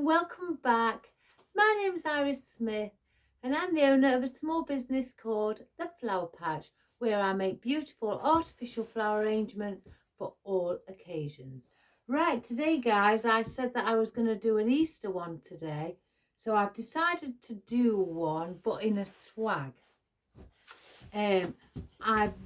welcome back. My name's Iris Smith and I'm the owner of a small business called The Flower Patch, where I make beautiful artificial flower arrangements for all occasions. Right, today guys, I said that I was going to do an Easter one today, so I've decided to do one but in a swag. I've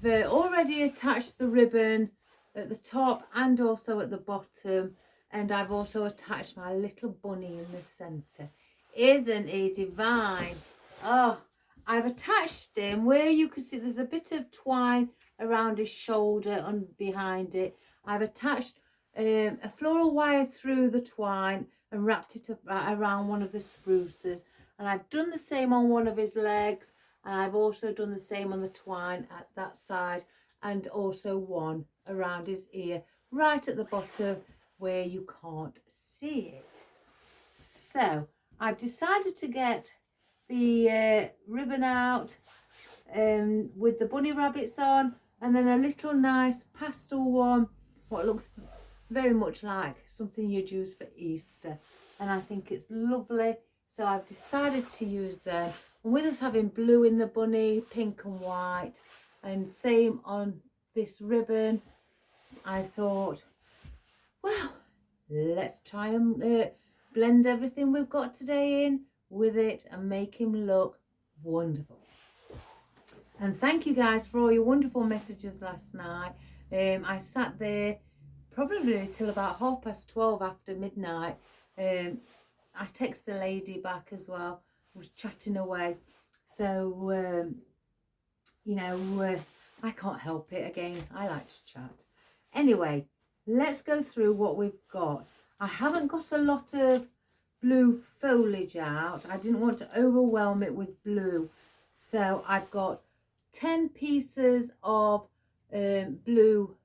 already attached the ribbon at the top and also at the bottom, and I've also attached my little bunny in the center. Isn't he divine? Oh, I've attached him where you can see there's a bit of twine around his shoulder and behind it. I've attached a floral wire through the twine and wrapped it up around one of the spruces, and I've done the same on one of his legs, and I've also done the same on the twine at that side, and also one around his ear right at the bottom where you can't see it. So I've decided to get the ribbon out with the bunny rabbits on, and then a little nice pastel one, what looks very much like something you'd use for Easter, and I think it's lovely, so I've decided to use them. And with us having blue in the bunny, pink and white, and same on this ribbon, I thought, well, let's try and blend everything we've got today in with it and make him look wonderful. And thank you guys for all your wonderful messages last night. I sat there probably till about 12:30 after midnight. I texted a lady back as well, was chatting away, so I can't help it. Again, I like to chat. Anyway, let's go through what we've got. I haven't got a lot of blue foliage out. I didn't want to overwhelm it with blue, so I've got 10 pieces of blue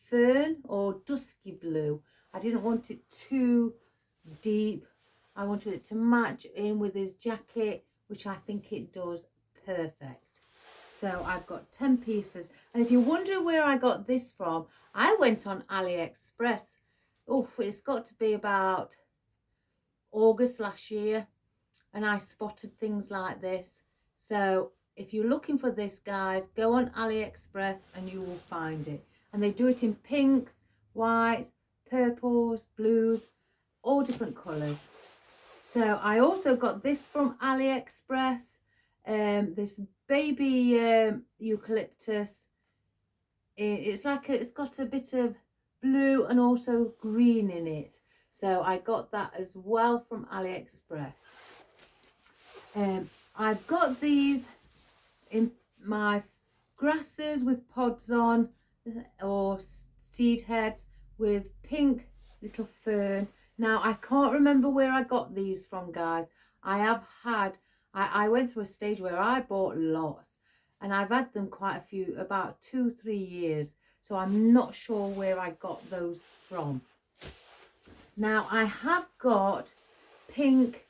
fern or dusky blue. I didn't want it too deep. I wanted it to match in with his jacket, which I think it does perfect. So I've got 10 pieces. And if you wonder where I got this from, I went on AliExpress. Oh, it's got to be about August last year, and I spotted things like this. So if you're looking for this, guys, go on AliExpress and you will find it. And they do it in pinks, whites, purples, blues, all different colours. So I also got this from AliExpress, this baby eucalyptus. It's like it's got a bit of blue and also green in it. So I got that as well from AliExpress. I've got these in my grasses with pods on, or seed heads with pink little fern. Now I can't remember where I got these from, guys. I went through a stage where I bought lots, and I've had them quite a few, about 2-3 years, so I'm not sure where I got those from. Now I have got pink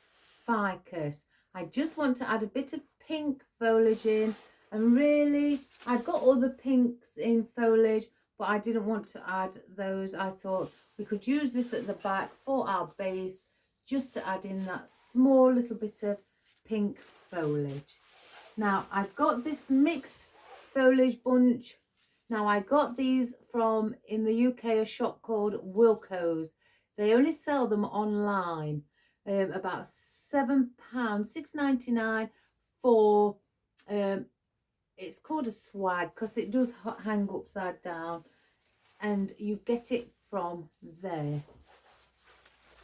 ficus. I just want to add a bit of pink foliage in, and really I've got all the pinks in foliage, but I didn't want to add those. I thought we could use this at the back for our base, just to add in that small little bit of pink foliage. Now I've got this mixed foliage bunch. Now I got these from, in the UK, a shop called Wilko's. They only sell them online, about £7, £6.99 for, it's called a swag because it does hang upside down, and you get it from there.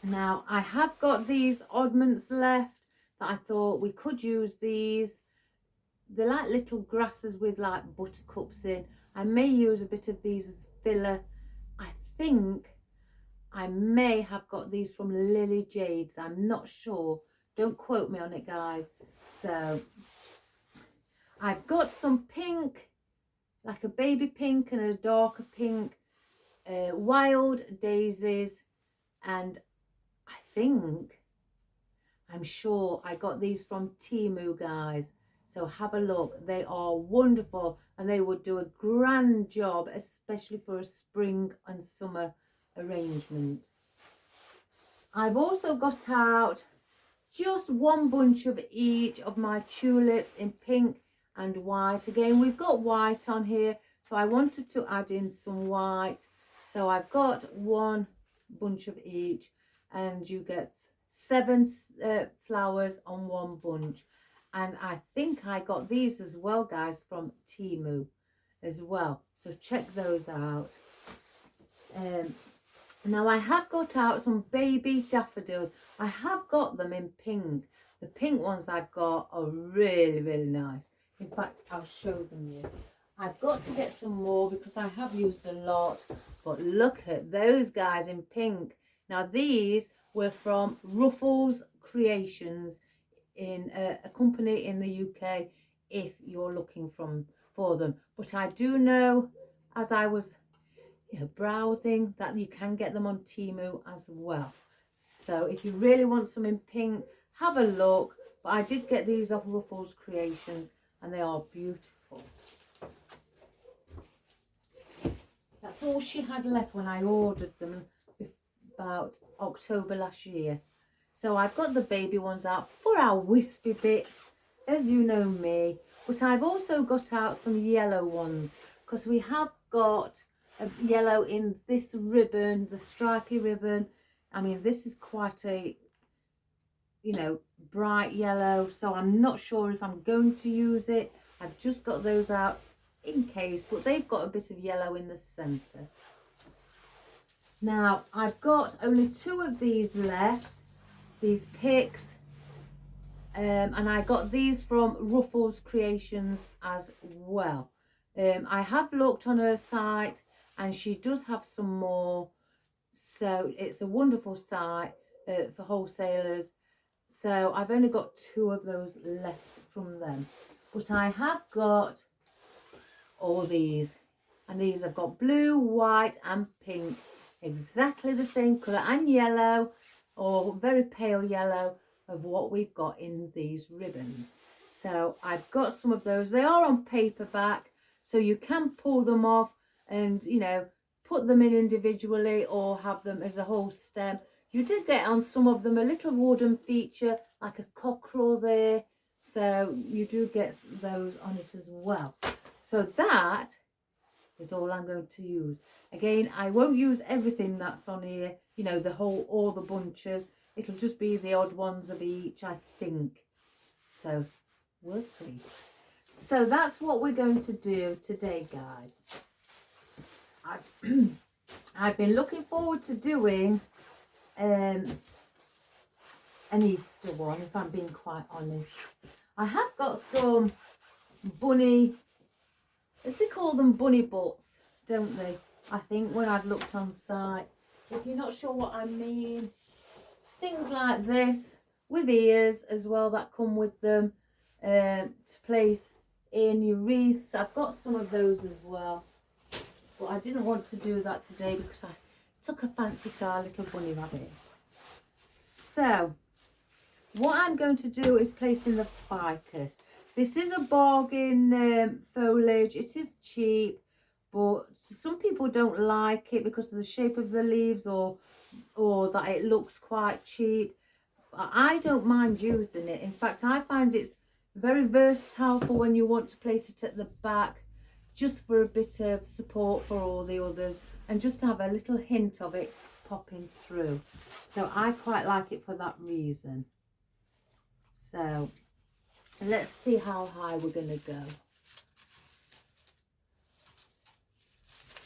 Now I have got these oddments left that I thought we could use these. They're like little grasses with like buttercups in. I may use a bit of these as filler. I think I may have got these from Lily Jades. I'm not sure. Don't quote me on it, guys. So I've got some pink, like a baby pink and a darker pink, wild daisies, and I'm sure I got these from Temu, guys. So have a look. They are wonderful, and they would do a grand job, especially for a spring and summer arrangement. I've also got out just one bunch of each of my tulips in pink and white. Again, we've got white on here, so I wanted to add in some white. So I've got one bunch of each, and you get 7 flowers on one bunch. And I think I got these as well, guys, from Temu as well, so check those out. Now I have got out some baby daffodils. I have got them in pink. The pink ones I've got are really, really nice. In fact, I'll show them you. I've got to get some more because I have used a lot. But look at those guys in pink. Now these were from Ruffles Creations, in a company in the UK, if you're looking for them. But I do know, as I was browsing, that you can get them on Temu as well. So if you really want some in pink, have a look. But I did get these off Ruffles Creations, and they are beautiful. That's all she had left when I ordered them about October last year. So I've got the baby ones out for our wispy bits, as you know me. But I've also got out some yellow ones, because we have got a yellow in this ribbon, the stripy ribbon. I mean, this is quite a, bright yellow, so I'm not sure if I'm going to use it. I've just got those out in case, but they've got a bit of yellow in the center. Now I've got only 2 of these left, these picks, and I got these from Ruffles Creations as well. I have looked on her site, and she does have some more, so it's a wonderful site for wholesalers. So I've only got 2 of those left from them, but I have got all these, and these I've got blue, white and pink, exactly the same colour, and yellow, or very pale yellow, of what we've got in these ribbons. So I've got some of those. They are on paperback, so you can pull them off and put them in individually or have them as a whole stem. You did get on some of them a little wooden feature like a cockerel there, so you do get those on it as well. So that is all I'm going to use. Again, I won't use everything that's on here, all the bunches. It'll just be the odd ones of each, I think. So we'll see. So that's what we're going to do today, guys. I've been looking forward to doing an Easter one, if I'm being quite honest. I have got some bunny, as they call them, bunny butts, don't they? I think when I've looked on site. If you're not sure what I mean, things like this with ears as well that come with them, to place in your wreaths. I've got some of those as well, but I didn't want to do that today because I took a fancy to our little bunny rabbit. So what I'm going to do is place in the ficus. This is a bargain foliage. It is cheap, but some people don't like it because of the shape of the leaves, or that it looks quite cheap. I don't mind using it. In fact, I find it's very versatile for when you want to place it at the back, just for a bit of support for all the others, and just to have a little hint of it popping through. So I quite like it for that reason. So let's see how high we're going to go.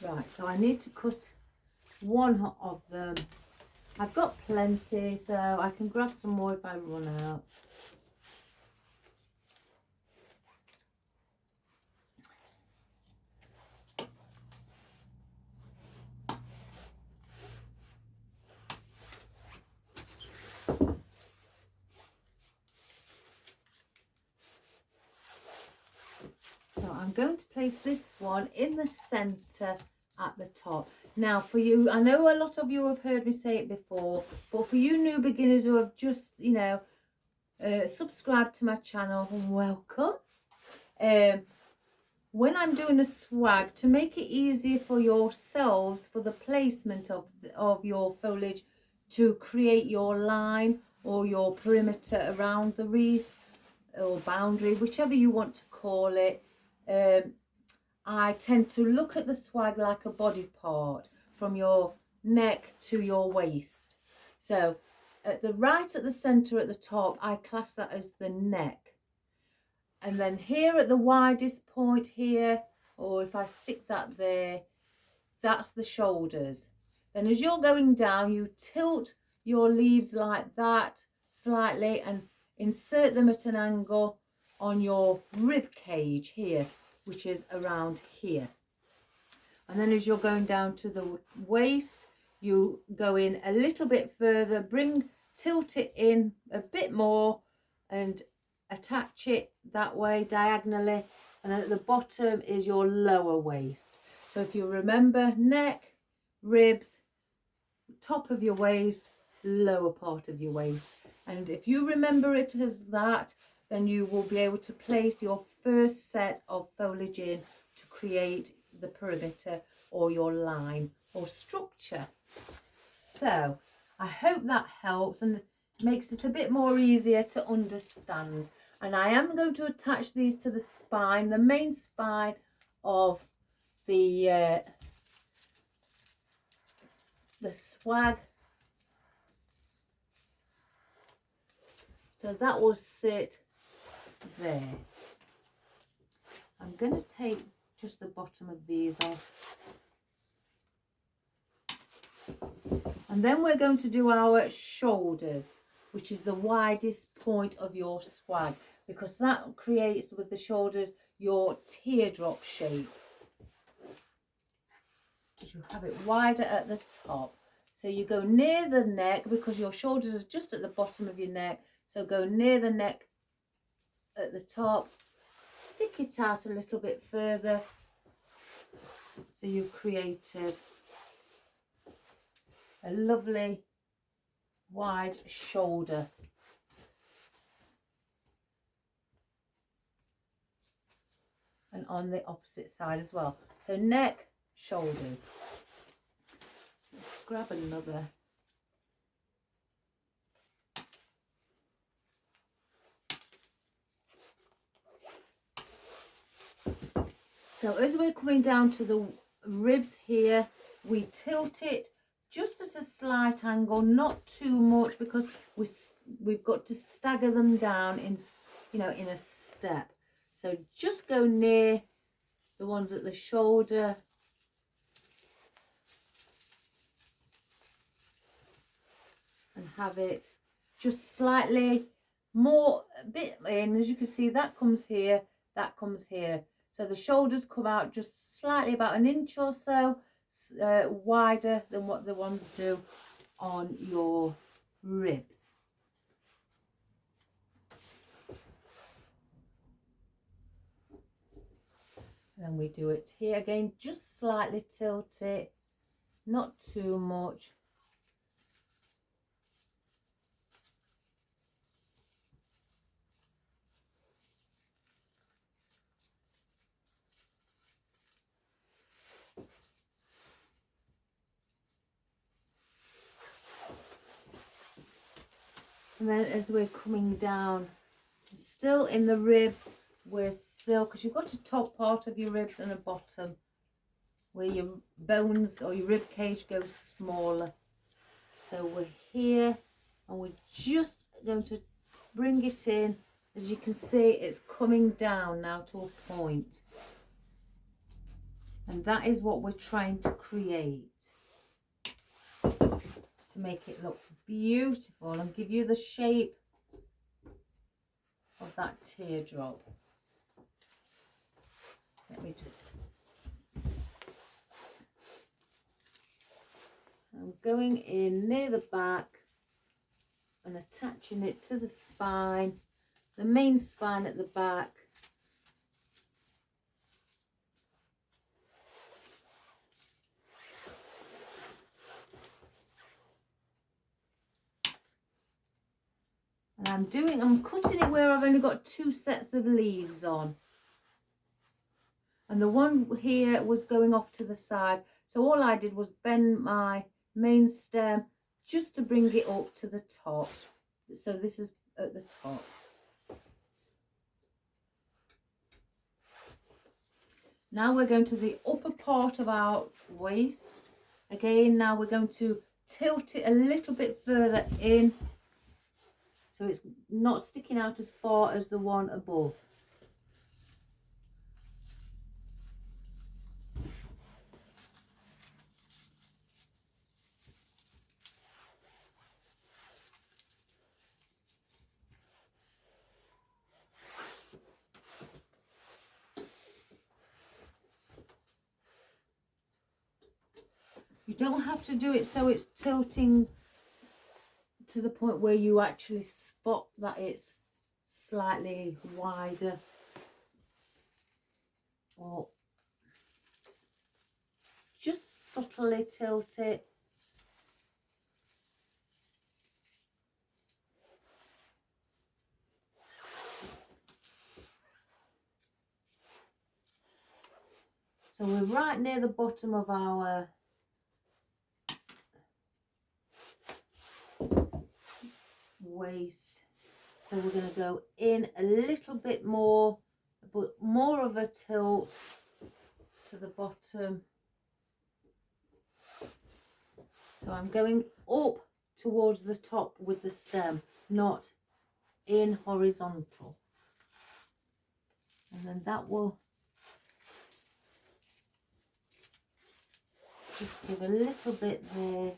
Right, so I need to cut one of them. I've got plenty, so I can grab some more if I run out. So I'm going to place this one in the centre at the top. Now for you, I know a lot of you have heard me say it before, but for you new beginners who have just, subscribed to my channel, welcome. When I'm doing a swag, to make it easier for yourselves for the placement of your foliage to create your line or your perimeter around the wreath or boundary, whichever you want to call it. I tend to look at the swag like a body part, from your neck to your waist. So at the centre at the top, I class that as the neck. And then here at the widest point here, or if I stick that there, that's the shoulders. Then as you're going down, you tilt your leaves like that slightly and insert them at an angle on your rib cage here, which is around here. And then as you're going down to the waist, you go in a little bit further, tilt it in a bit more and attach it that way diagonally. And then at the bottom is your lower waist. So if you remember, neck, ribs, top of your waist, lower part of your waist. And if you remember it as that, then you will be able to place your first set of foliage in to create the perimeter or your line or structure. So I hope that helps and makes it a bit more easier to understand. And I am going to attach these to the spine, the main spine of the swag. So that will sit there. I'm going to take just the bottom of these off. And then we're going to do our shoulders, which is the widest point of your swag, because that creates with the shoulders your teardrop shape. You have it wider at the top. So you go near the neck because your shoulders is just at the bottom of your neck. So go near the neck at the top, stick it out a little bit further. So you've created a lovely wide shoulder. And on the opposite side as well. So neck, shoulders. Let's grab another. So as we're coming down to the ribs here, we tilt it just at a slight angle, not too much, because we've got to stagger them down in, in a step. So just go near the ones at the shoulder. And have it just slightly more, a bit in. As you can see, that comes here, that comes here. So the shoulders come out just slightly, about an inch or so wider than what the ones do on your ribs. Then we do it here again, just slightly tilt it, not too much. And then as we're coming down, still in the ribs, we're still, because you've got a top part of your ribs and a bottom where your bones or your rib cage goes smaller. So we're here and we're just going to bring it in. As you can see, it's coming down now to a point. And that is what we're trying to create, to make it look beautiful and give you the shape of that teardrop. Let me just, I'm going in near the back and attaching it to the spine, the main spine at the back. And I'm cutting it where I've only got 2 sets of leaves on. And the one here was going off to the side. So all I did was bend my main stem just to bring it up to the top. So this is at the top. Now we're going to the upper part of our waist. Again, now we're going to tilt it a little bit further in, so it's not sticking out as far as the one above. You don't have to do it so it's tilting to the point where you actually spot that it's slightly wider, or just subtly tilt it. So we're right near the bottom of our waist, so we're going to go in a little bit more, but more of a tilt to the bottom. So I'm going up towards the top with the stem, not in horizontal, and then that will just give a little bit there.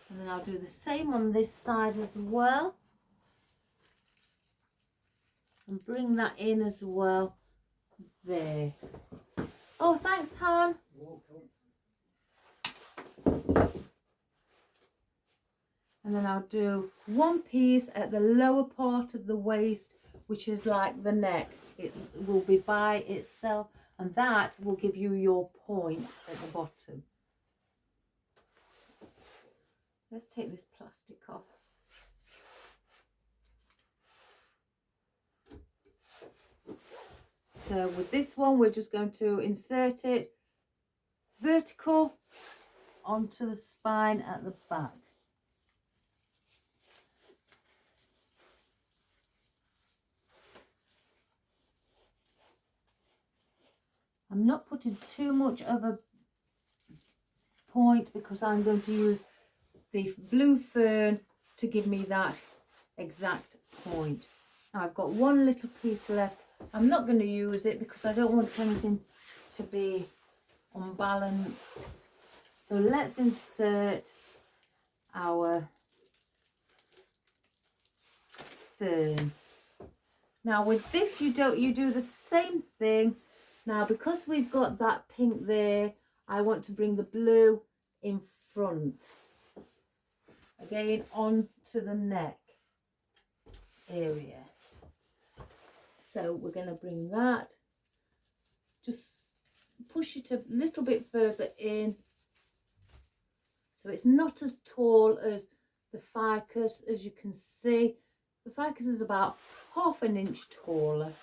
And then I'll do the same on this side as well. And bring that in as well. There. Oh, thanks, hon. And then I'll do one piece at the lower part of the waist, which is like the neck. It will be by itself, and that will give you your point at the bottom. Let's take this plastic off. So with this one, we're just going to insert it vertical onto the spine at the back. I'm not putting too much of a point because I'm going to use the blue fern to give me that exact point. Now I've got one little piece left. I'm not going to use it because I don't want anything to be unbalanced. So let's insert our fern. Now with this you do the same thing. Now because we've got that pink there, I want to bring the blue in front. Again, onto the neck area. So we're going to bring that, just push it a little bit further in, so it's not as tall as the ficus. As you can see, the ficus is about ½ an inch taller.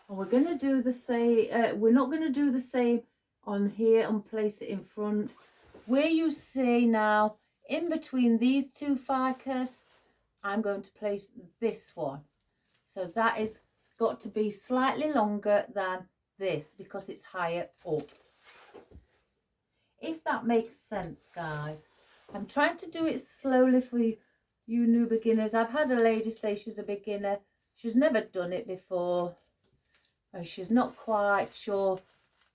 And we're going to do the same, we're not going to do the same on here and place it in front. Where you see now, in between these two ficus, I'm going to place this one. So that is got to be slightly longer than this because it's higher up. If that makes sense, guys. I'm trying to do it slowly for you new beginners. I've had a lady say she's a beginner. She's never done it before, and she's not quite sure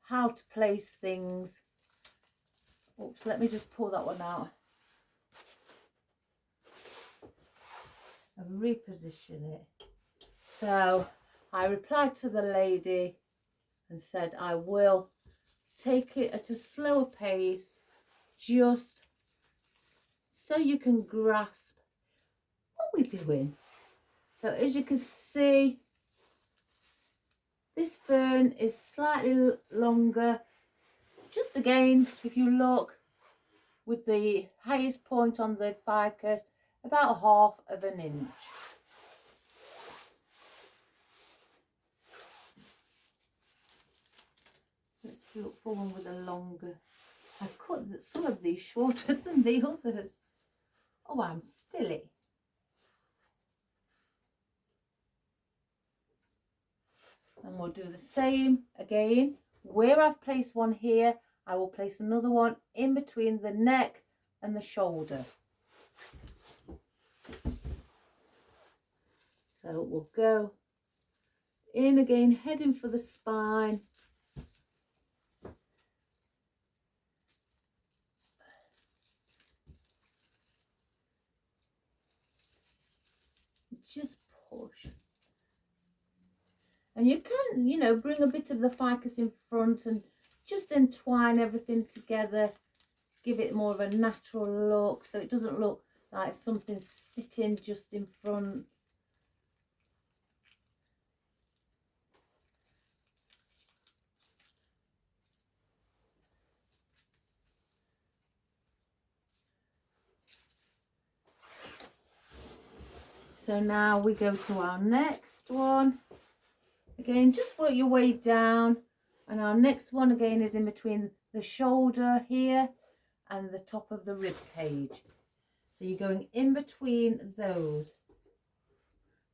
how to place things. Oops, let me just pull that one out and reposition it. So I replied to the lady and said I will take it at a slower pace, just so you can grasp what we're doing. So as you can see, this fern is slightly longer. Just again, if you look, with the highest point on the ficus, about ½ an inch. look for one with a longer. I've cut some of these shorter than the others. Oh, I'm silly. And we'll do the same again. Where I've placed one here, I will place another one in between the neck and the shoulder. So we'll go in again, heading for the spine. Just push. And you can, you know, bring a bit of the ficus in front and just entwine everything together. Give it more of a natural look so it doesn't look like something sitting just in front. So now we go to our next one. Again, just work your way down. And our next one again is in between the shoulder here and the top of the rib cage. So you're going in between those.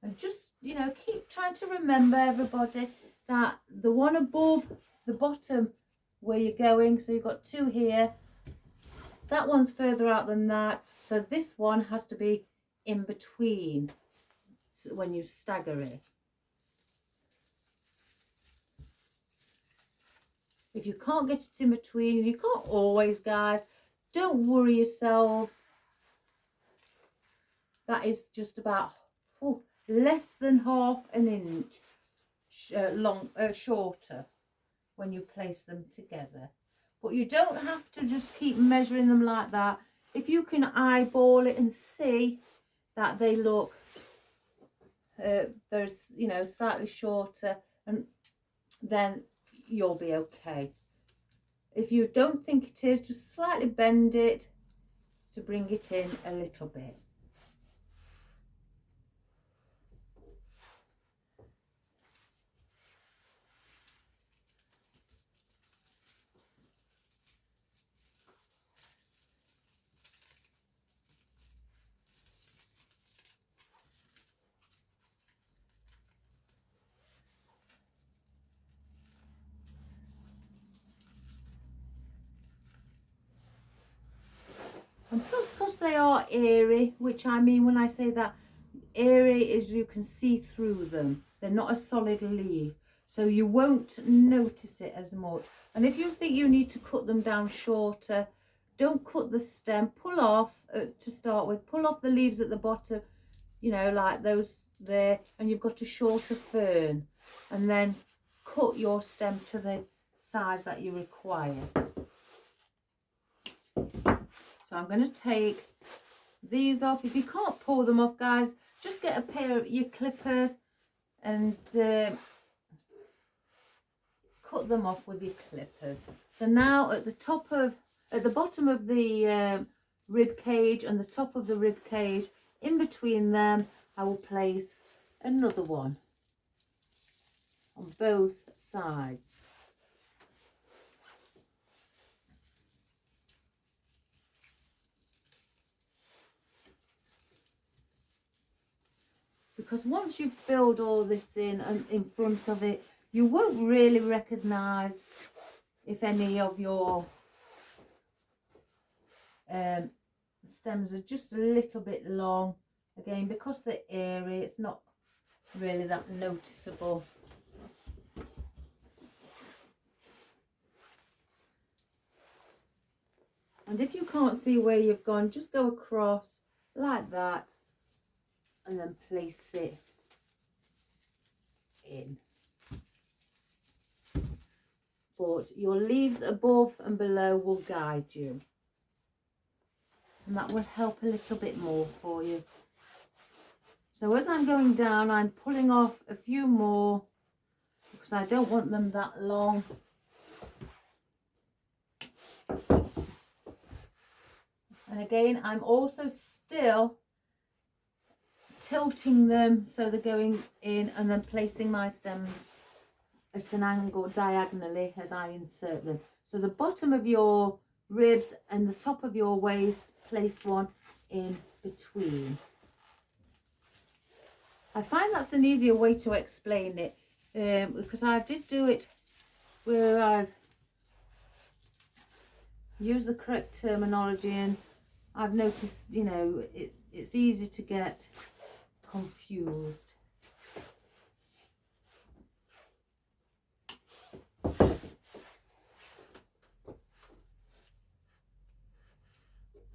And just, you know, keep trying to remember, everybody, that the one above the bottom where you're going, so you've got two here, that one's further out than that. So this one has to be in between when you stagger it. If you can't get it in between, and you can't always, guys, don't worry yourselves. That is just about less than half an inch shorter when you place them together. But you don't have to just keep measuring them like that. If you can eyeball it and see that they look there's, you know, slightly shorter, and then you'll be okay. If you don't think it is, just slightly bend it to bring it in a little bit. And plus, because they are airy, which I mean when I say that, airy is you can see through them. They're not a solid leaf, so you won't notice it as much. And if you think you need to cut them down shorter, don't cut the stem. Pull off, to start with, pull off the leaves at the bottom, you know, like those there, and you've got a shorter fern. And then cut your stem to the size that you require. So I'm going to take these off. If you can't pull them off, guys, just get a pair of your clippers and cut them off with your clippers. So now at the bottom of the rib cage and the top of the rib cage, in between them, I will place another one on both sides. Because once you've filled all this in and in front of it, you won't really recognise if any of your stems are just a little bit long. Again, because they're airy, it's not really that noticeable. And if you can't see where you've gone, just go across like that and then place it in. But your leaves above and below will guide you, and that will help a little bit more for you. So as I'm going down, I'm pulling off a few more because I don't want them that long. And again, I'm also still tilting them so they're going in, and then placing my stems at an angle diagonally as I insert them. So the bottom of your ribs and the top of your waist, place one in between. I find that's an easier way to explain it, because I did do it where I've used the correct terminology, and I've noticed, you know, it's easy to get confused.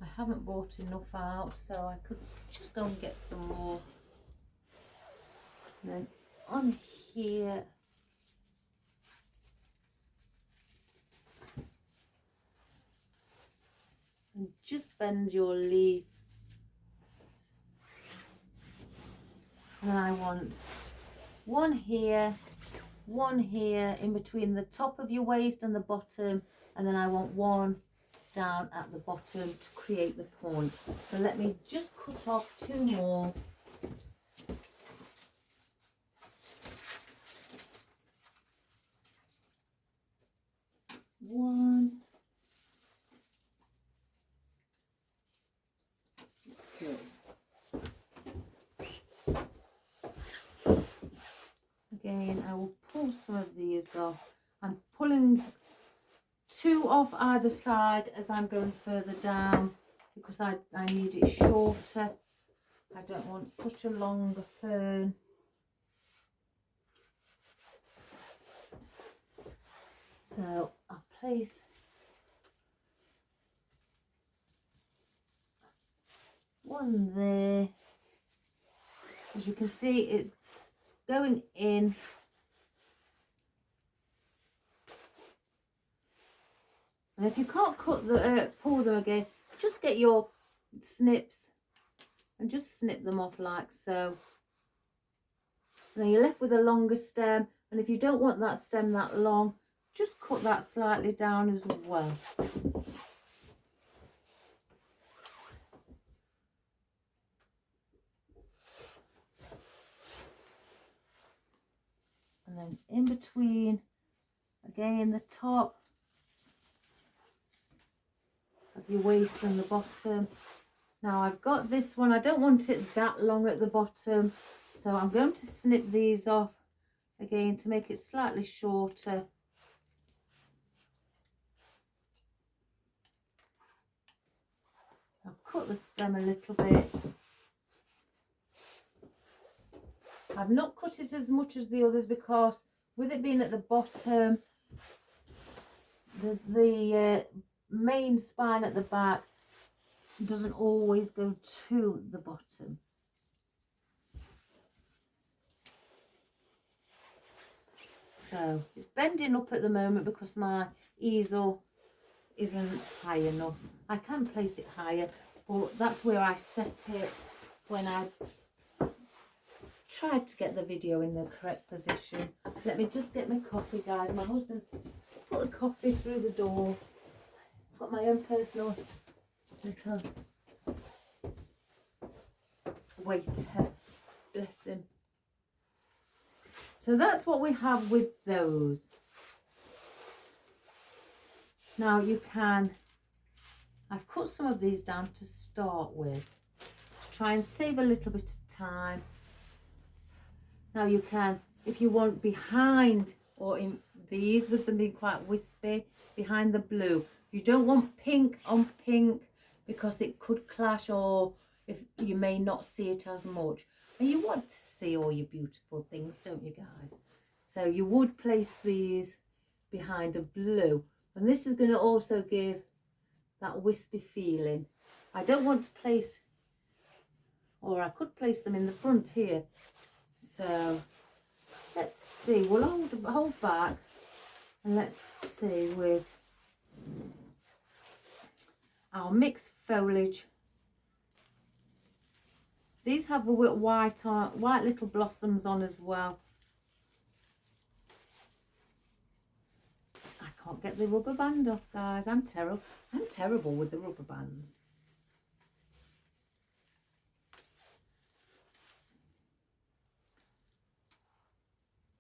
I haven't bought enough out, so I could just go and get some more. And then on here, and just bend your leaf. And then I want one here in between the top of your waist and the bottom, and then I want one down at the bottom to create the point. So let me just cut off 2 more. One. Two. Again, I will pull some of these off. I'm pulling 2 off either side as I'm going further down, because I need it shorter. I don't want such a longer fern. So I'll place one there. As you can see, it's going in. And if you can't cut the pull them again, just get your snips and just snip them off like so. And then you're left with a longer stem, and if you don't want that stem that long, just cut that slightly down as well. And then in between, again, the top of your waist and the bottom. Now I've got this one, I don't want it that long at the bottom, so I'm going to snip these off again to make it slightly shorter. I'll cut the stem a little bit. I've not cut it as much as the others because with it being at the bottom, the main spine at the back doesn't always go to the bottom. So it's bending up at the moment because my easel isn't high enough. I can place it higher, but that's where I set it when I tried to get the video in the correct position. Let me just get my coffee, guys. My husband's put the coffee through the door. Got my own personal little waiter. Bless him. So that's what we have with those. Now you can, I've cut some of these down to start with, to try and save a little bit of time. Now you can, if you want behind, or in these with them being quite wispy, behind the blue. You don't want pink on pink because it could clash, or if you may not see it as much. And you want to see all your beautiful things, don't you guys? So you would place these behind a blue. And this is going to also give that wispy feeling. I don't want to place, or I could place them in the front here. So let's see, we'll hold back and let's see with our mixed foliage. These have white little blossoms on as well. I can't get the rubber band off, guys. I'm terrible with the rubber bands.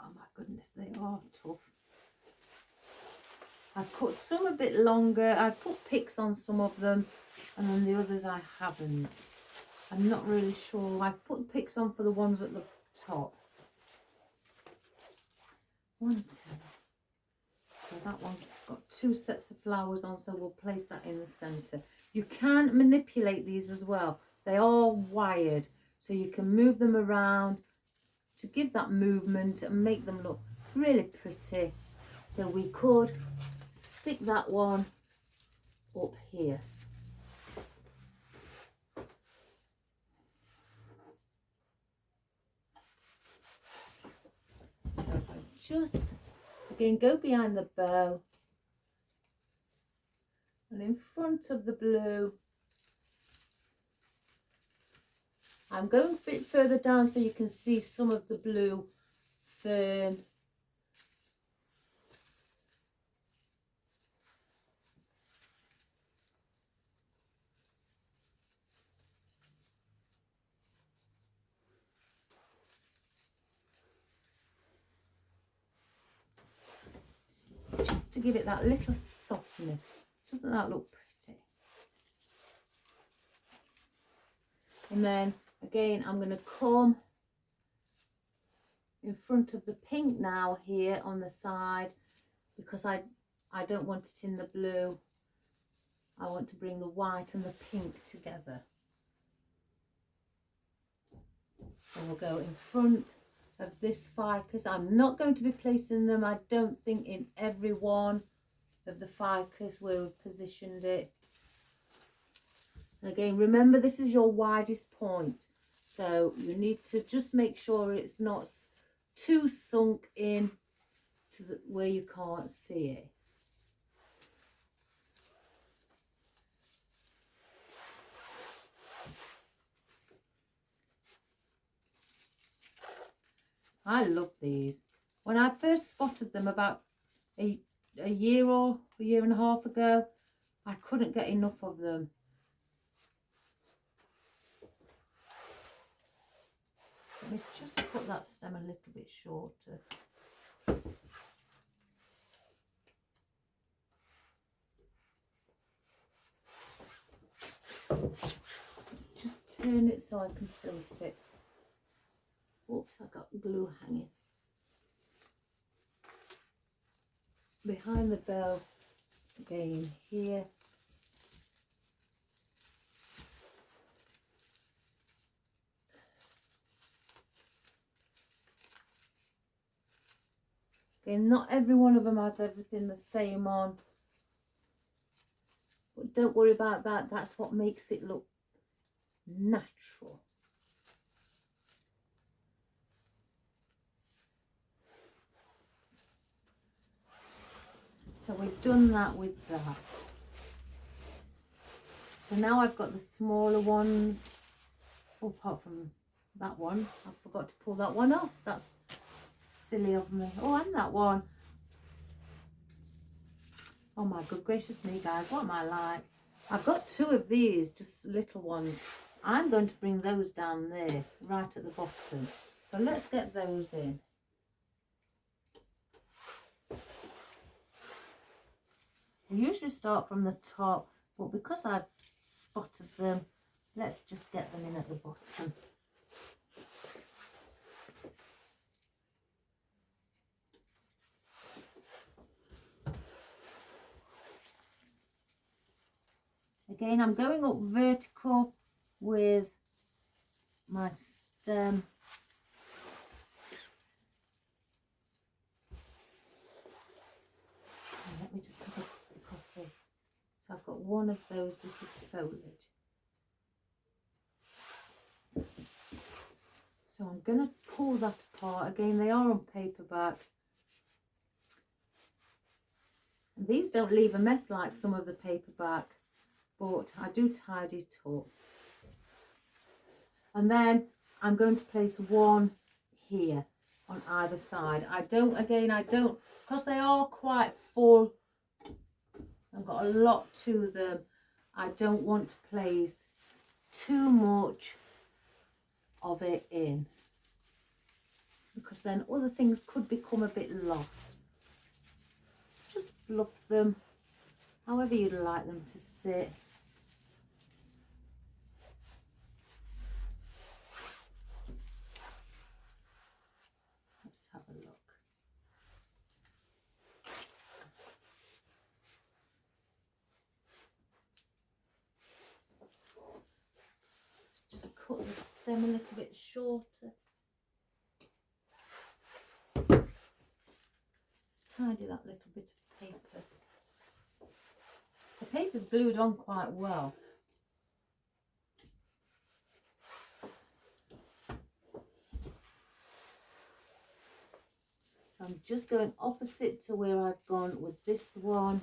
Oh my goodness, they are tough. I've cut some a bit longer. I've put picks on some of them, and then the others I haven't. I'm not really sure. I've put picks on for the ones at the top. 1, 2. So that one got 2 sets of flowers on, so we'll place that in the centre. You can manipulate these as well. They are wired, so you can move them around to give that movement and make them look really pretty. So we could stick that one up here. So if I just, again, go behind the bow and in front of the blue, I'm going a bit further down so you can see some of the blue fern. Just to give it that little softness. Doesn't that look pretty? And then again, I'm going to come in front of the pink now here on the side, because I don't want it in the blue. I want to bring the white and the pink together. So we'll go in front of this ficus. I'm not going to be placing them, I don't think, in every one of the ficus where we've positioned it. And again, remember, this is your widest point, so you need to just make sure it's not too sunk in to where you can't see it. I love these. When I first spotted them about a year or a year and a half ago, I couldn't get enough of them. Let me just cut that stem a little bit shorter. Let's just turn it so I can place it. Oops, I got glue hanging. Behind the bow, again here. Again, not every one of them has everything the same on. But don't worry about that, that's what makes it look natural. So we've done that with that. So now I've got the smaller ones, apart from that one. I forgot to pull that one off. That's silly of me. Oh, and that one. Oh my good gracious me, guys, what am I like? I've got 2 of these, just little ones. I'm going to bring those down there, right at the bottom. So let's get those in. I usually start from the top, but because I've spotted them, let's just get them in at the bottom. Again, I'm going up vertical with my stem. Let me just have a quick copy. So I've got one of those just with foliage. So I'm going to pull that apart. Again, they are on paperback. And these don't leave a mess like some of the paperback, but I do tidy it up. And then I'm going to place one here on either side. I don't, because they are quite full, I've got a lot to them, I don't want to place too much of it in. because then other things could become a bit lost. Just fluff them however you'd like them to sit. Let's have a look. Let's just cut the stem a little bit shorter. Tidy that little bit of paper. The paper's glued on quite well. So I'm just going opposite to where I've gone with this one.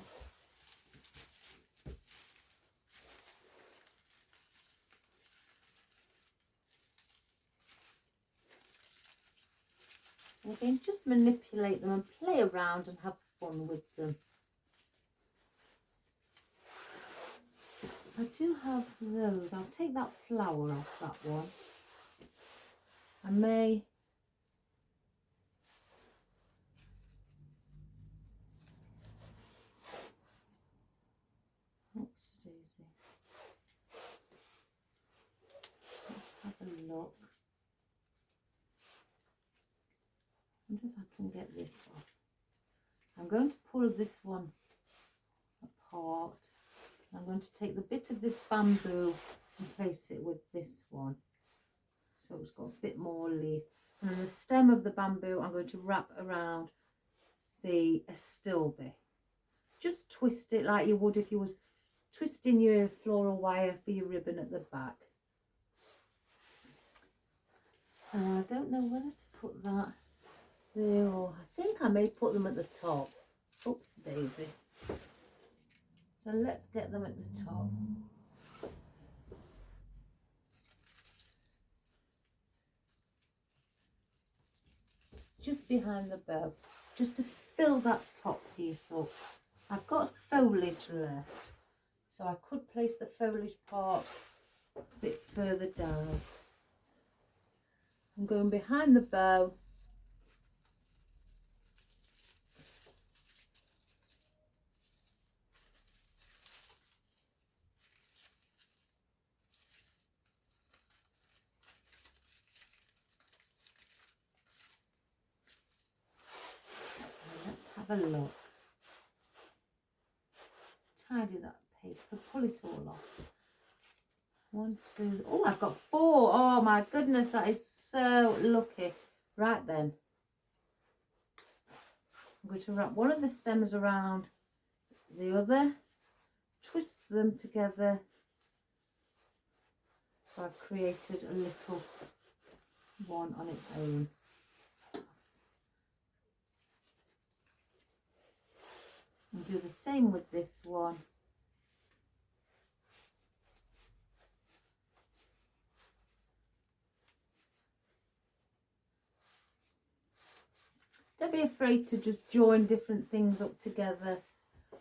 And again, just manipulate them and play around and have fun with them. I do have those. I'll take that flower off that one. I may oops daisy. Let's have a look. I wonder if I can get this off. I'm going to pull this one apart. I'm going to take the bit of this bamboo and place it with this one. So it's got a bit more leaf. And then the stem of the bamboo I'm going to wrap around the astilbe. Just twist it like you would if you was twisting your floral wire for your ribbon at the back. So I don't know whether to put that there, or I think I may put them at the top. Oops daisy. So let's get them at the top. Just behind the bow, just to fill that top piece up. I've got foliage left, so I could place the foliage part a bit further down. I'm going behind the bow. A look. Tidy that paper, pull it all off. 1, 2, oh, I've got 4. Oh my goodness, that is so lucky. Right then, I'm going to wrap one of the stems around the other, twist them together. So I've created a little one on its own. And do the same with this one. Don't be afraid to just join different things up together.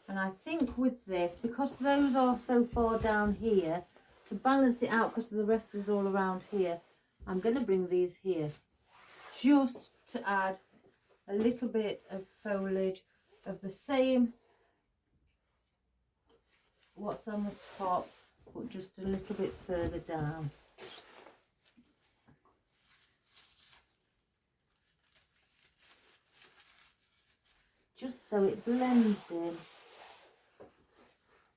And I think with this, because those are so far down here, to balance it out, because the rest is all around here, I'm going to bring these here just to add a little bit of foliage of the same what's on the top, but just a little bit further down. Just so it blends in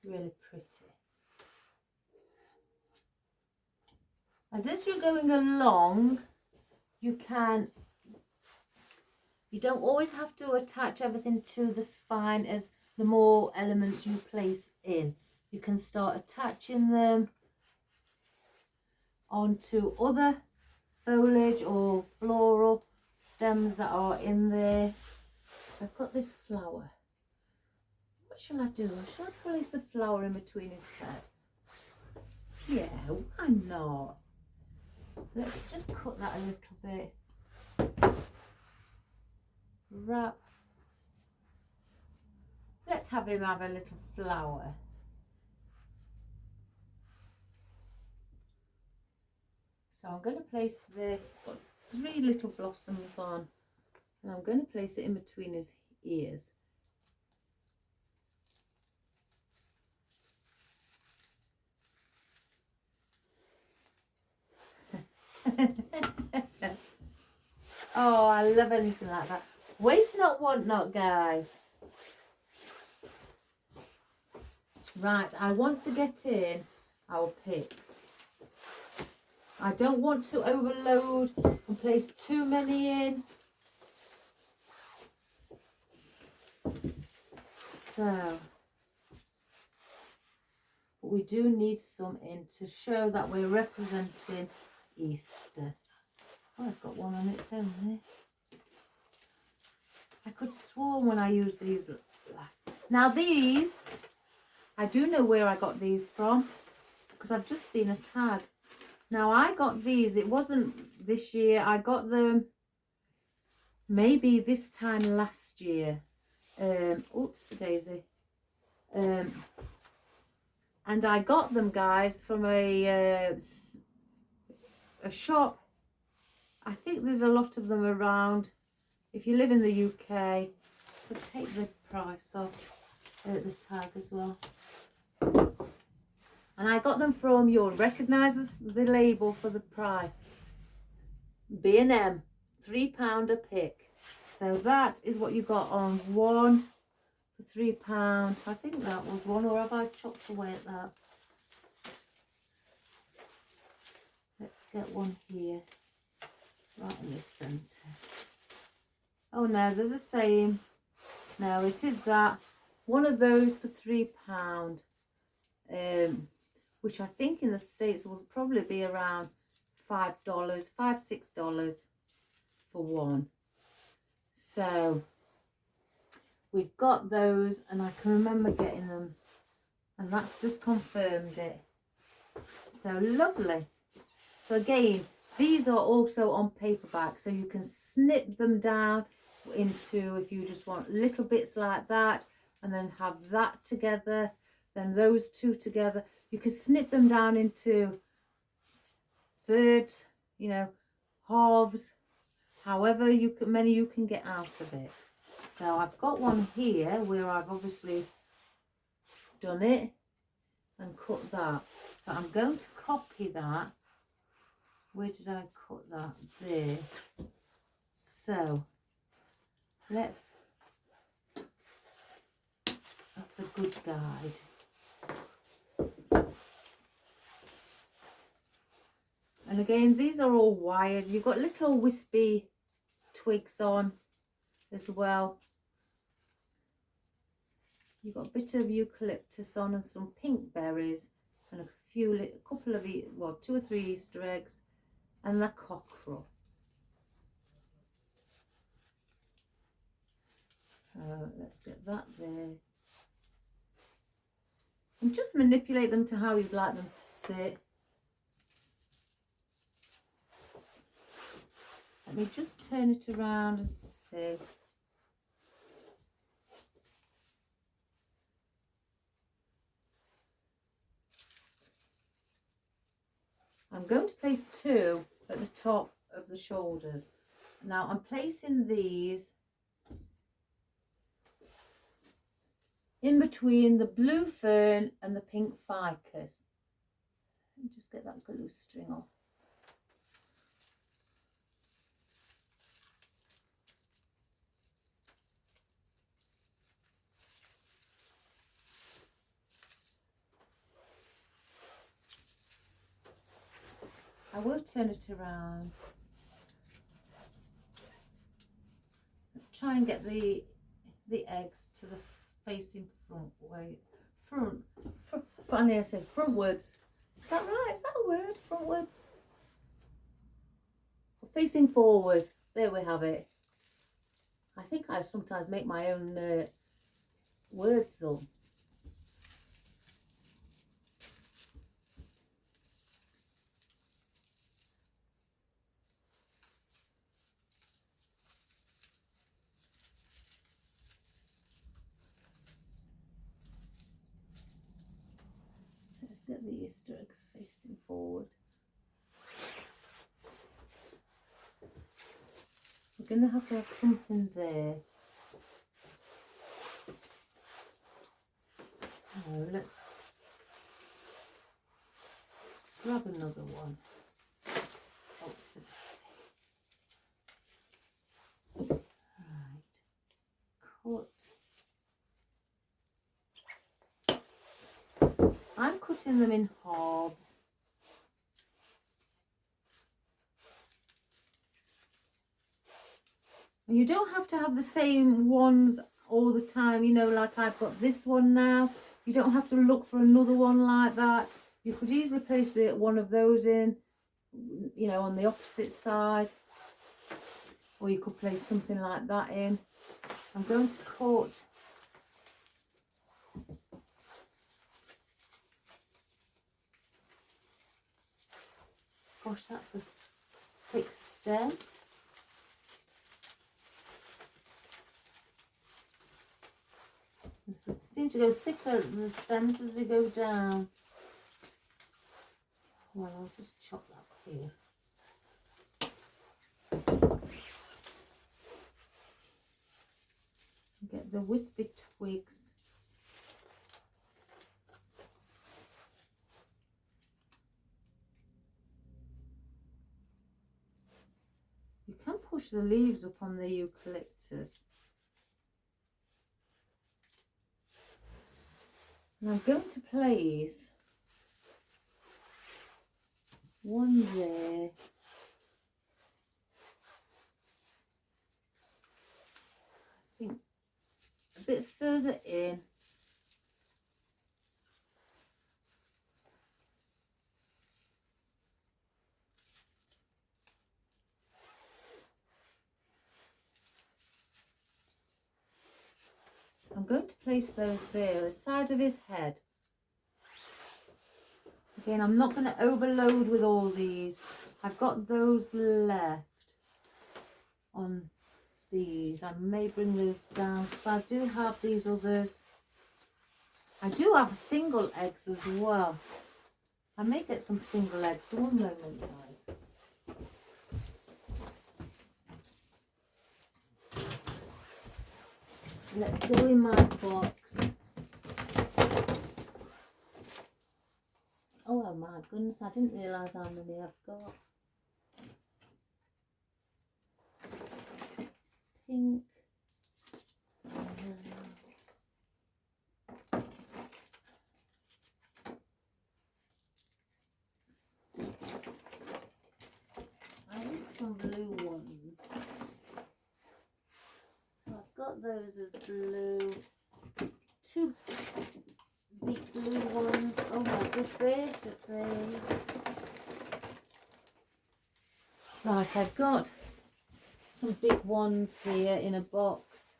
really pretty. And as you're going along, you don't always have to attach everything to the spine as the more elements you place in. You can start attaching them onto other foliage or floral stems that are in there. I've got this flower. What shall I do? Shall I place the flower in between his head? Yeah, why not? Let's just cut that a little bit. Wrap. Let's have him have a little flower. So I'm going to place this, 3 little blossoms on, and I'm going to place it in between his ears. Oh, I love anything like that. Waste not, want not, guys. Right, I want to get in our picks. I don't want to overload and place too many in. So, but we do need some in to show that we're representing Easter. Oh, I've got one on its own there. I could swarm when I used these last. Now these, I do know where I got these from because I've just seen a tag. Now I got these, it wasn't this year, I got them maybe this time last year. Oops, daisy. And I got them, guys, from a shop. I think there's a lot of them around. If you live in the UK, but take the price off the tag as well. And I got them from, you'll recognise the label for the price. B&M, £3 a pick. So that is what you got on one for £3. I think that was one, or have I chopped away at that? Let's get one here, right in the centre. Oh no, they're the same. No, it is that. One of those for £3. Which I think in the States will probably be around $5, $6 for one. So we've got those, and I can remember getting them, and that's just confirmed it. So lovely. So again, these are also on paperback, so you can snip them down into, if you just want little bits like that, and then have that together, then those two together. You can snip them down into thirds, you know, halves, however many you can get out of it. So I've got one here where I've obviously done it and cut that. So I'm going to copy that. Where did I cut that? There. So that's a good guide. And again, these are all wired. You've got little wispy twigs on as well. You've got a bit of eucalyptus on and some pink berries and a couple of, well, 2 or 3 Easter eggs and the cockerel. Let's get that there. And just manipulate them to how you'd like them to sit. Let me just turn it around and see. I'm going to place 2 at the top of the shoulders. Now I'm placing these in between the blue fern and the pink ficus. Let me just get that glue string off. I will turn it around. Let's try and get the eggs to the facing front way. Funny I said frontwards. Is that right? Is that a word? Frontwards? Facing forward. There we have it. I think I sometimes make my own words up. Get the Easter eggs facing forward. We're going to have something there. Oh, let's grab another one. Oops. Right. Cut. I'm cutting them in halves. And you don't have to have the same ones all the time, you know, like I've got this one now. You don't have to look for another one like that. You could easily place one of those in, you know, on the opposite side. Or you could place something like that in. I'm going to cut gosh, that's a thick stem. They seem to go thicker, the stems, as they go down. Well, I'll just chop that here. Get the wispy twigs. You can push the leaves up on the eucalyptus. And I'm going to place one there. I think a bit further in. I'm going to place those there, the side of his head. Again, I'm not going to overload with all these. I've got those left on these. I may bring those down because I do have these others. I do have single eggs as well. I may get some single eggs. One moment, guys. Let's go in my box. Oh my goodness, I didn't realise how many I've got. Pink. I need some blue ones. So I've got those as blue. Two big blue ones. Oh my good gracious. Right, I've got some big ones here in a box.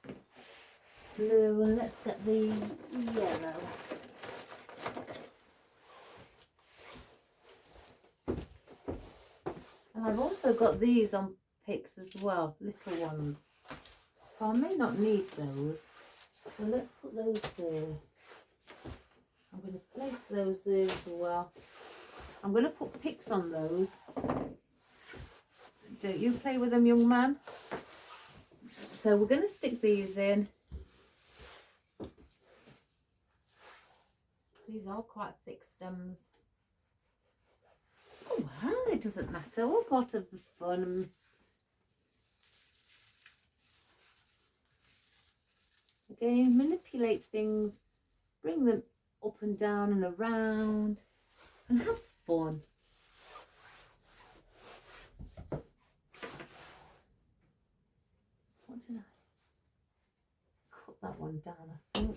Blue, and let's get the yellow. And I've also got these on picks as well, little ones. So I may not need those. So let's put those there. I'm going to place those there as well. I'm going to put picks on those. Don't you play with them, young man? So we're going to stick these in. These are quite thick stems. Oh well, it doesn't matter. All part of the fun. Again, manipulate things, bring them up and down and around, and have fun. What did I cut that one down? I think.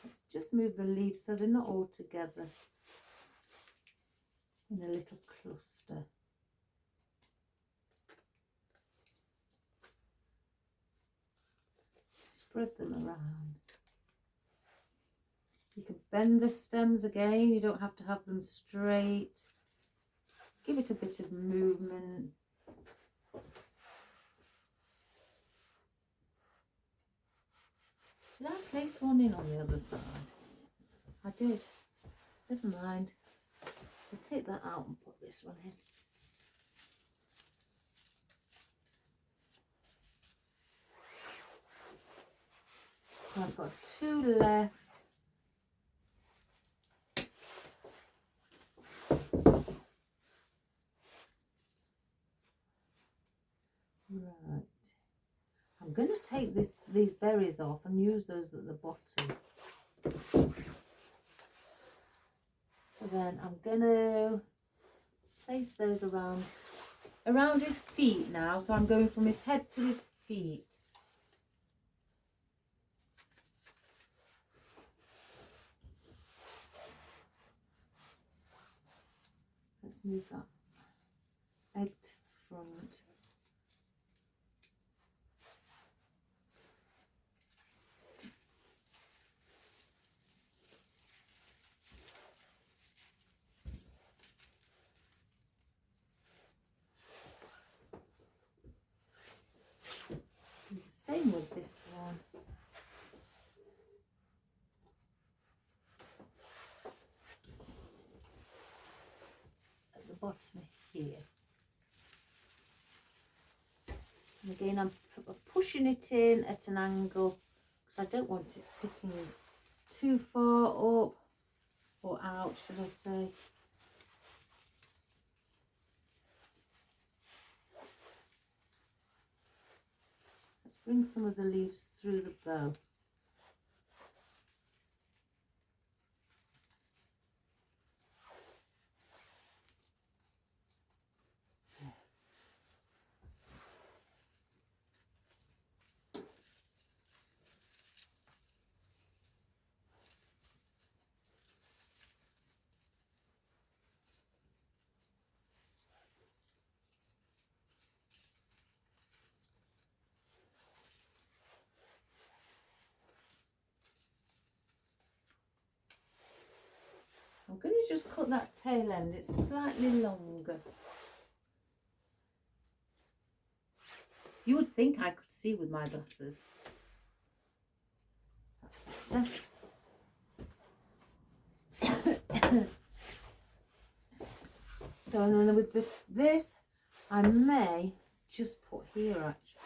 Let's just move the leaves so they're not all together in a little cluster. Spread them around. You can bend the stems again, you don't have to have them straight. Give it a bit of movement. Did I place one in on the other side? I did. Never mind. take that out and put this one in. So I've got 2 left. Right. I'm going to take these berries off and use those at the bottom. So then I'm going to place those around his feet now. So I'm going from his head to his feet. Let's move that egg to front. Do the same with this one. At the bottom here. And again, I'm pushing it in at an angle because I don't want it sticking too far up or out, should I say. Let's bring some of the leaves through the bow. I'm going to just cut that tail end, it's slightly longer. You would think I could see with my glasses. That's better. So and then with this, I may just put here actually.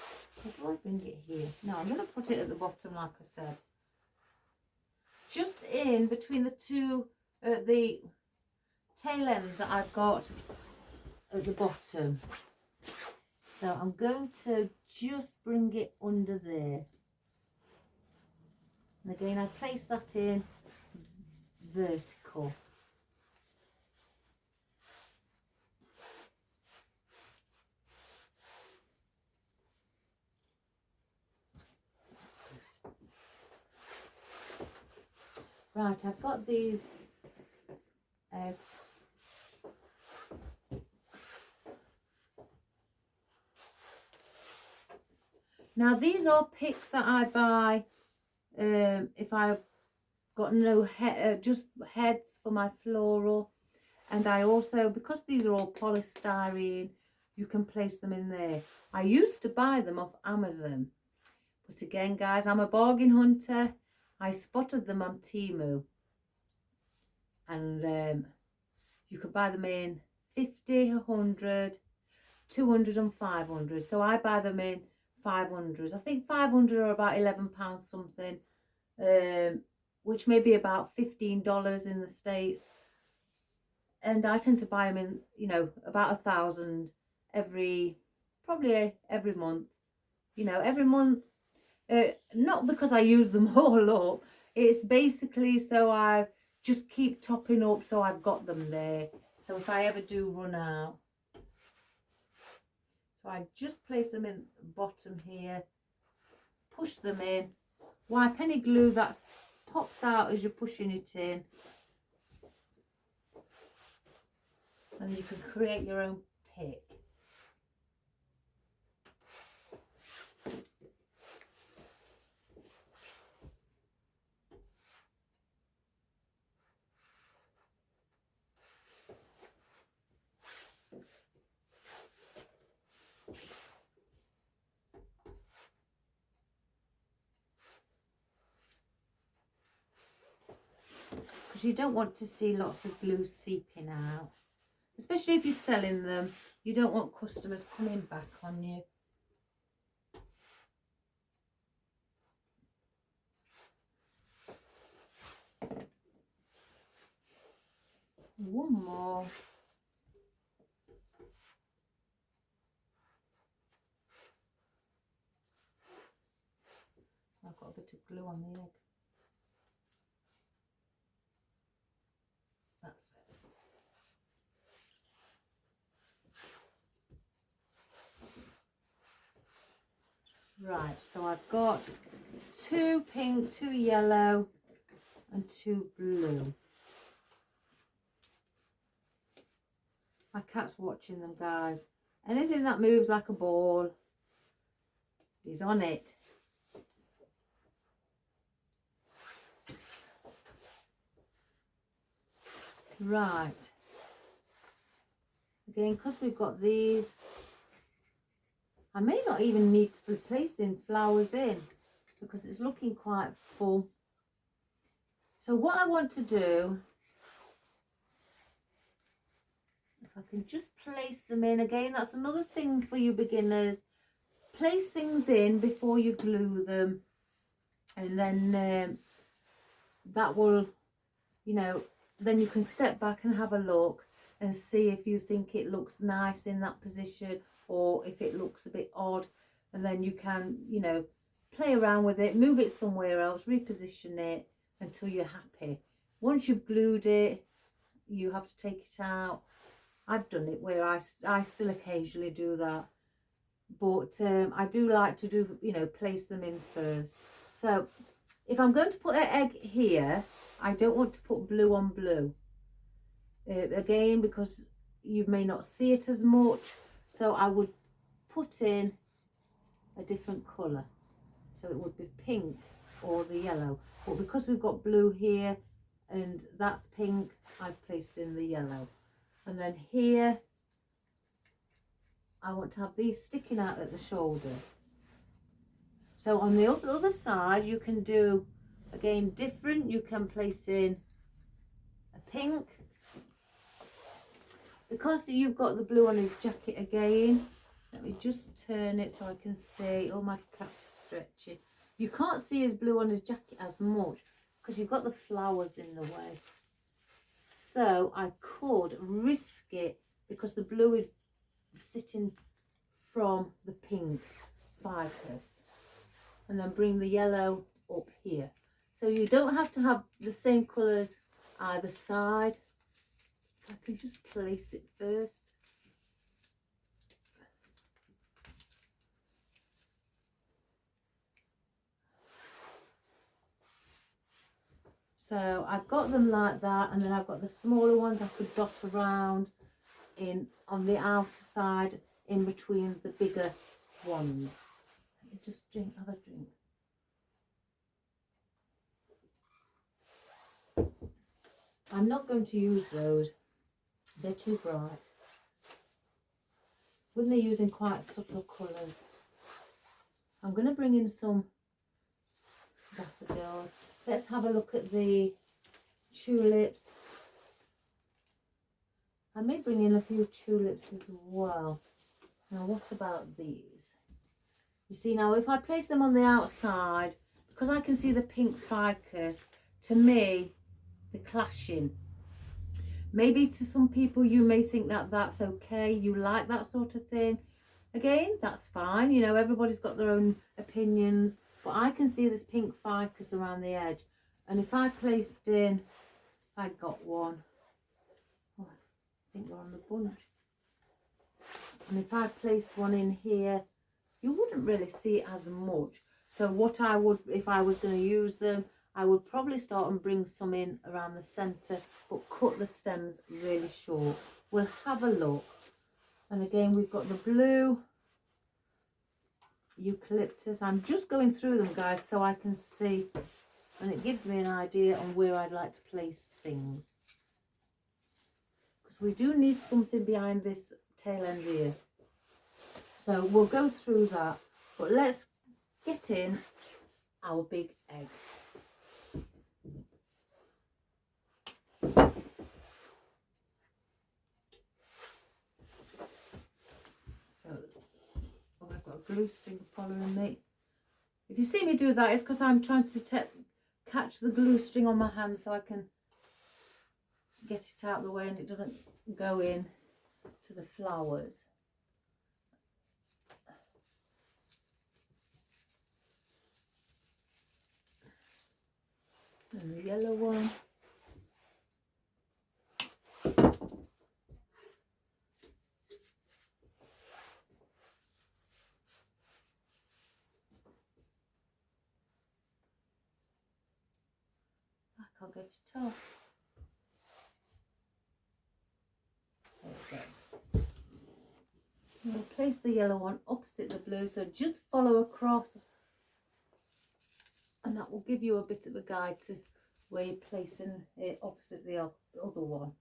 How do I bring it here? No, I'm going to put it at the bottom like I said. Just in between the two the tail ends that I've got at the bottom. So I'm going to just bring it under there. And again, I place that in vertical. Right, I've got these eggs. Now these are picks that I buy if I've got no just heads for my floral, and I also, because these are all polystyrene, you can place them in there. I used to buy them off Amazon, but again guys, I'm a bargain hunter. I spotted them on Temu, and you can buy them in 50, 100, 200 and 500. So I buy them in 500s. I think 500 are about £11 something, which may be about $15 in the States. And I tend to buy them in, you know, about 1,000 probably every month. You know, every month. Not because I use them all up. It's basically so I just keep topping up, so I've got them there. So if I ever do run out. So I just place them in the bottom here, push them in, wipe any glue that pops out as you're pushing it in, and you can create your own pick. Because you don't want to see lots of glue seeping out. especially if you're selling them. You don't want customers coming back on you. One more. I've got a bit of glue on the egg. That's it. Right, so I've got 2 pink, 2 yellow and 2 blue. My cat's watching them, guys. Anything that moves like a ball, he's on it. Right. Again, because we've got these, I may not even need to be placing flowers in because it's looking quite full. So what I want to do, if I can just place them in, again, that's another thing for you beginners. Place things in before you glue them, and then that will, you know, then you can step back and have a look and see if you think it looks nice in that position or if it looks a bit odd, and then you can, you know, play around with it, move it somewhere else, reposition it until you're happy. Once you've glued it, you have to take it out. I've done it where I still occasionally do that, but I do like to do, you know, place them in first. So if I'm going to put an egg here, I don't want to put blue on blue. Again, because you may not see it as much, so I would put in a different colour. So it would be pink or the yellow. But because we've got blue here and that's pink, I've placed in the yellow. And then here, I want to have these sticking out at the shoulders. So on the other side, you can do, again, different. You can place in a pink. Because you've got the blue on his jacket again, let me just turn it so I can see. Oh, my cat's stretching. You can't see his blue on his jacket as much because you've got the flowers in the way. So I could risk it because the blue is sitting from the pink ficus, and then bring the yellow up here. So you don't have to have the same colours either side. I can just place it first. So I've got them like that, and then I've got the smaller ones I could dot around in on the outer side in between the bigger ones. Let me just have a drink. I'm not going to use those. They're too bright. When they're using quite subtle colours. I'm going to bring in some daffodils. Let's have a look at the tulips. I may bring in a few tulips as well. Now what about these? You see, now if I place them on the outside, because I can see the pink ficus, to me they're clashing. Maybe to some people you may think that that's okay, you like that sort of thing. Again, that's fine, you know, everybody's got their own opinions, but I can see this pink ficus around the edge, and if I placed in, I got one, oh, I think we're on the bunch, and if I placed one in here, you wouldn't really see it as much. So what I would, if I was going to use them, I would probably start and bring some in around the centre, but cut the stems really short. We'll have a look. And again, we've got the blue eucalyptus. I'm just going through them, guys, so I can see, and it gives me an idea on where I'd like to place things. Because we do need something behind this tail end here. So we'll go through that, but let's get in our big eggs. glue string following me. If you see me do that, it's because I'm trying to catch the glue string on my hand so I can get it out of the way and it doesn't go in to the flowers. And the yellow one. I can't get it off. There we go. We'll place the yellow one opposite the blue, so just follow across, and that will give you a bit of a guide to where you're placing it opposite the other one.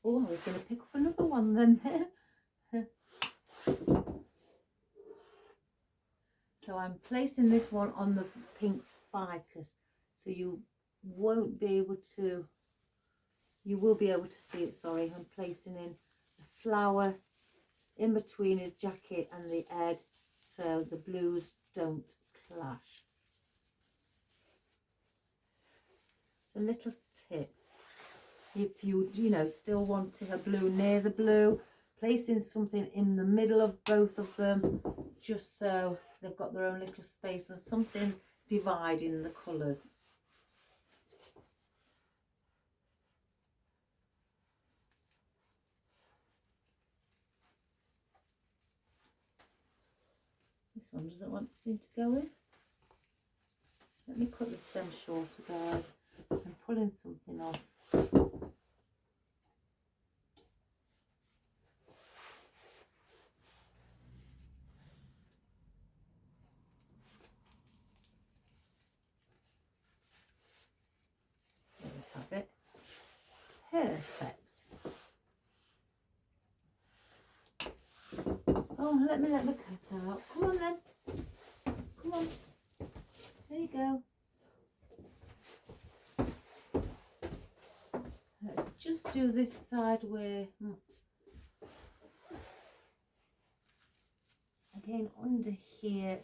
Oh, I was going to pick up another one then. So I'm placing this one on the pink ficus, so you won't be able to, you will be able to see it, sorry. I'm placing in the flower in between his jacket and the egg, so the blues don't clash. It's a little tip. If you still wanting a blue near the blue, placing something in the middle of both of them, just so they've got their own little space and something dividing the colours. This one doesn't want to seem to go in. Let me cut the stem shorter, guys. I'm pulling something off. There we have it. Perfect. Oh, let me let the cut out. Come on then. Come on. There you go. Let's just do this side where, again under here.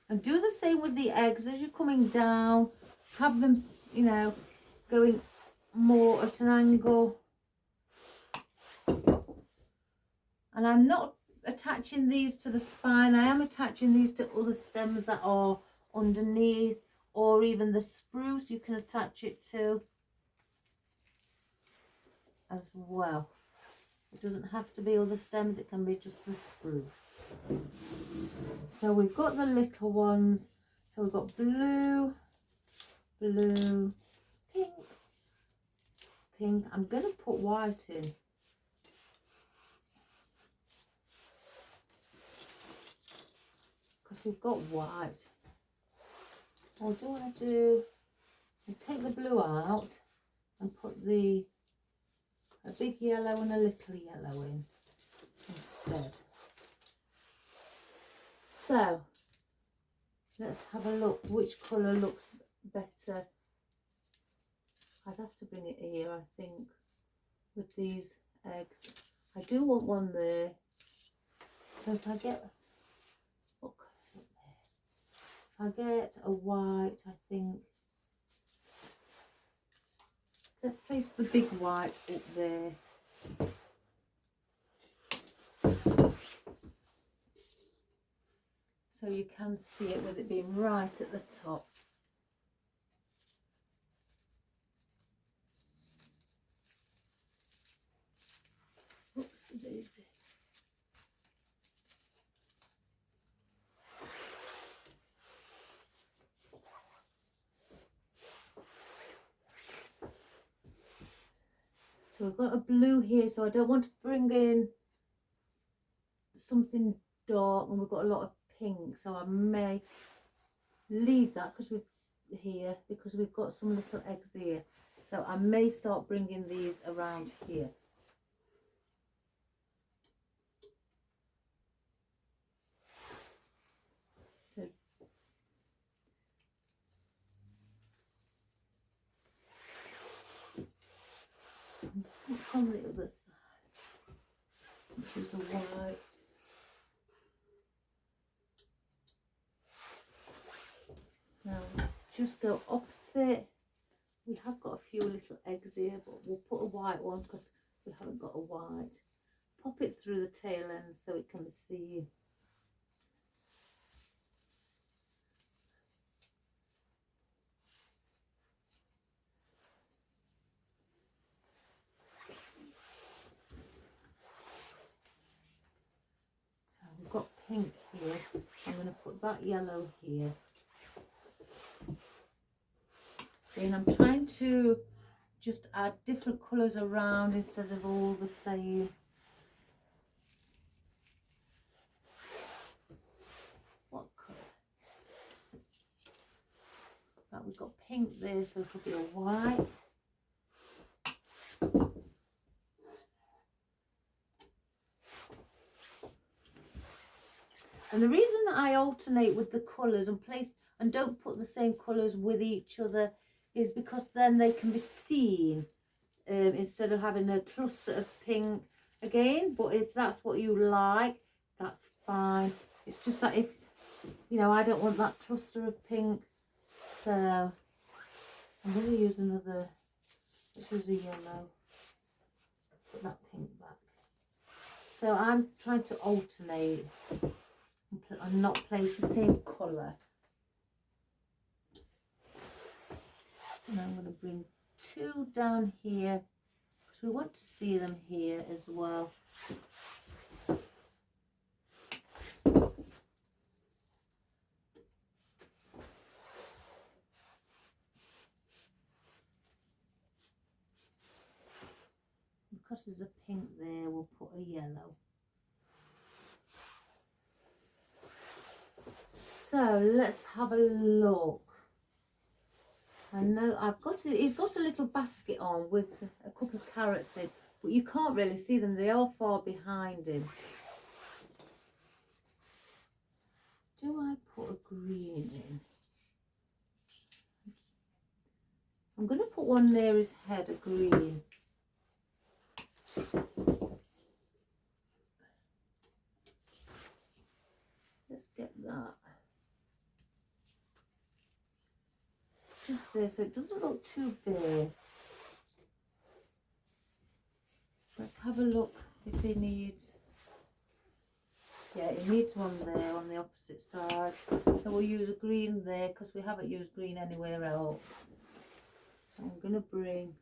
And do the same with the eggs as you're coming down. Have them, going more at an angle. And I'm not attaching these to the spine. I am attaching these to other stems that are underneath, or even the spruce you can attach it to as well. It doesn't have to be other stems, it can be just the spruce. So we've got the little ones. So we've got blue, blue, pink, pink. I'm going to put white in. Because we've got white. What I do want to do is take the blue out and put a big yellow and a little yellow in instead. So let's have a look which colour looks better. I'd have to bring it here, I think, with these eggs. I do want one there. So if I get, what colour's up there? If I get a white, I think. Let's place the big white up there. So you can see it with it being right at the top. Oops, daisy. So we've got a blue here, so I don't want to bring in something dark, and we've got a lot of pink, so I may leave that because we've got some little eggs here. So I may start bringing these around here. So What's on the other side? This is a white. Now just go opposite. We have got a few little eggs here, but we'll put a white one because we haven't got a white. Pop it through the tail end so it can be seen. So we've got pink here. I'm going to put that yellow here. Then I'm trying to just add different colours around instead of all the same. What colour? Right, we've got pink there, so it'll be a white. And the reason that I alternate with the colours and don't put the same colours with each other is because then they can be seen instead of having a cluster of pink again. But if that's what you like, that's fine. It's just that if, you know, I don't want that cluster of pink, so I'm going to use another, let's use a yellow, put that pink back. So I'm trying to alternate and not place the same colour. And I'm going to bring two down here because we want to see them here as well. Because there's a pink there, we'll put a yellow. So let's have a look. I know he's got a little basket on with a couple of carrots in, but you can't really see them. They are far behind him. Do I put a green in? I'm going to put one near his head, a green. Let's get that. Just there, so it doesn't look too big. Let's have a look if he needs. Yeah, he needs one there on the opposite side. So we'll use a green there because we haven't used green anywhere else. So I'm going to bring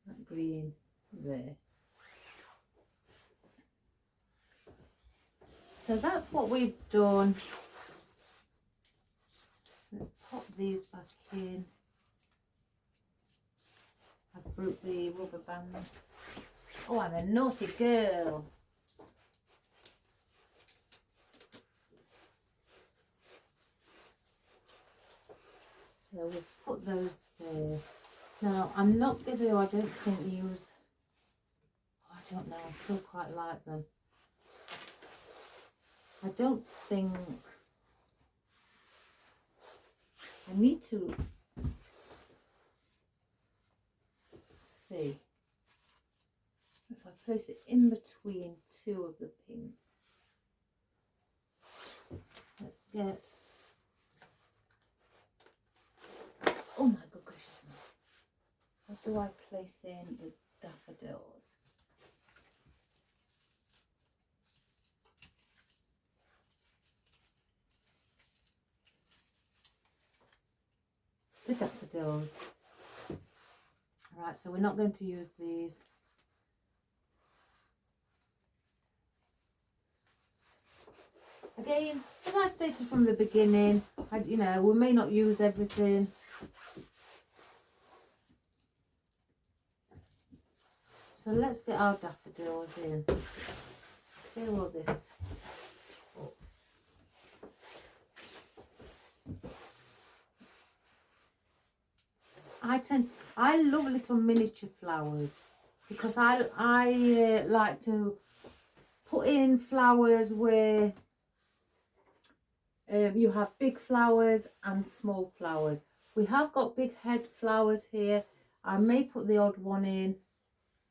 that green there. So that's what we've done. Let's pop these back in. I broke the rubber band. Oh, I'm a naughty girl. So we've put those there. Now, I'm not going to, I don't think, use, I don't know, I still quite like them. I don't think, I need to see if I place it in between two of the pink. Let's get, oh my good gracious, what do I place in the daffodils? The daffodils. Right, so we're not going to use these. Again, as I stated from the beginning, you know, we may not use everything. So let's get our daffodils in. Clear all this up. I love little miniature flowers because I like to put in flowers where you have big flowers and small flowers. We have got big head flowers here. I may put the odd one in.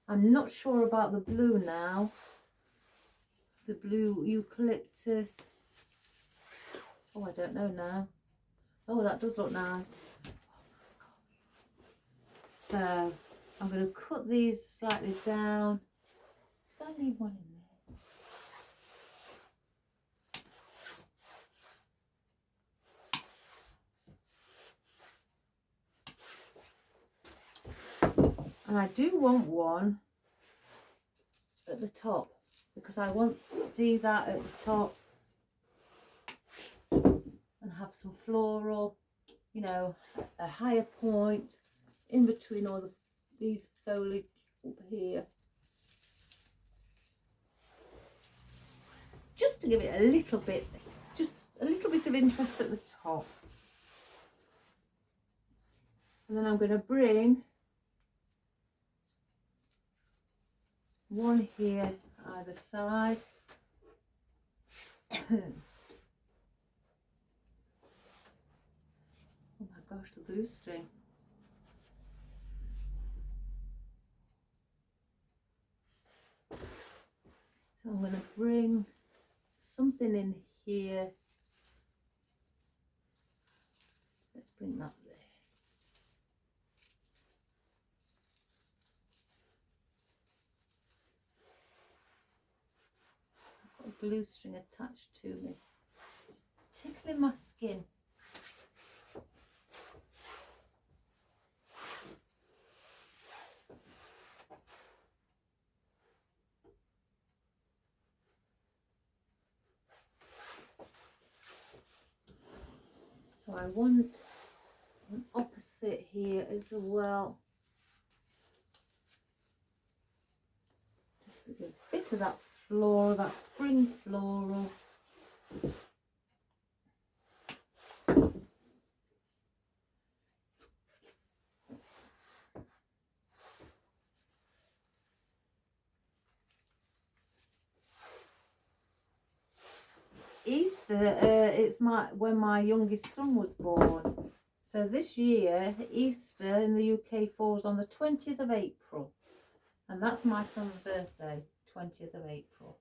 I'm not sure about the blue now. The blue eucalyptus. Oh, I don't know now. Oh, that does look nice. So I'm going to cut these slightly down. Did I leave one in there? And I do want one at the top because I want to see that at the top and have some floral, you know, a higher point in between all these foliage up here. Just to give it a little bit, just a little bit of interest at the top. And then I'm going to bring one here either side. Oh my gosh, the glue string. So I'm going to bring something in here. Let's bring that there. I've got a glue string attached to me. It's tickling my skin. So I want an opposite here as well. Just to give a bit of that floral, that spring floral. Easter, it's when my youngest son was born. So this year, Easter in the UK falls on the 20th of April. And that's my son's birthday, 20th of April.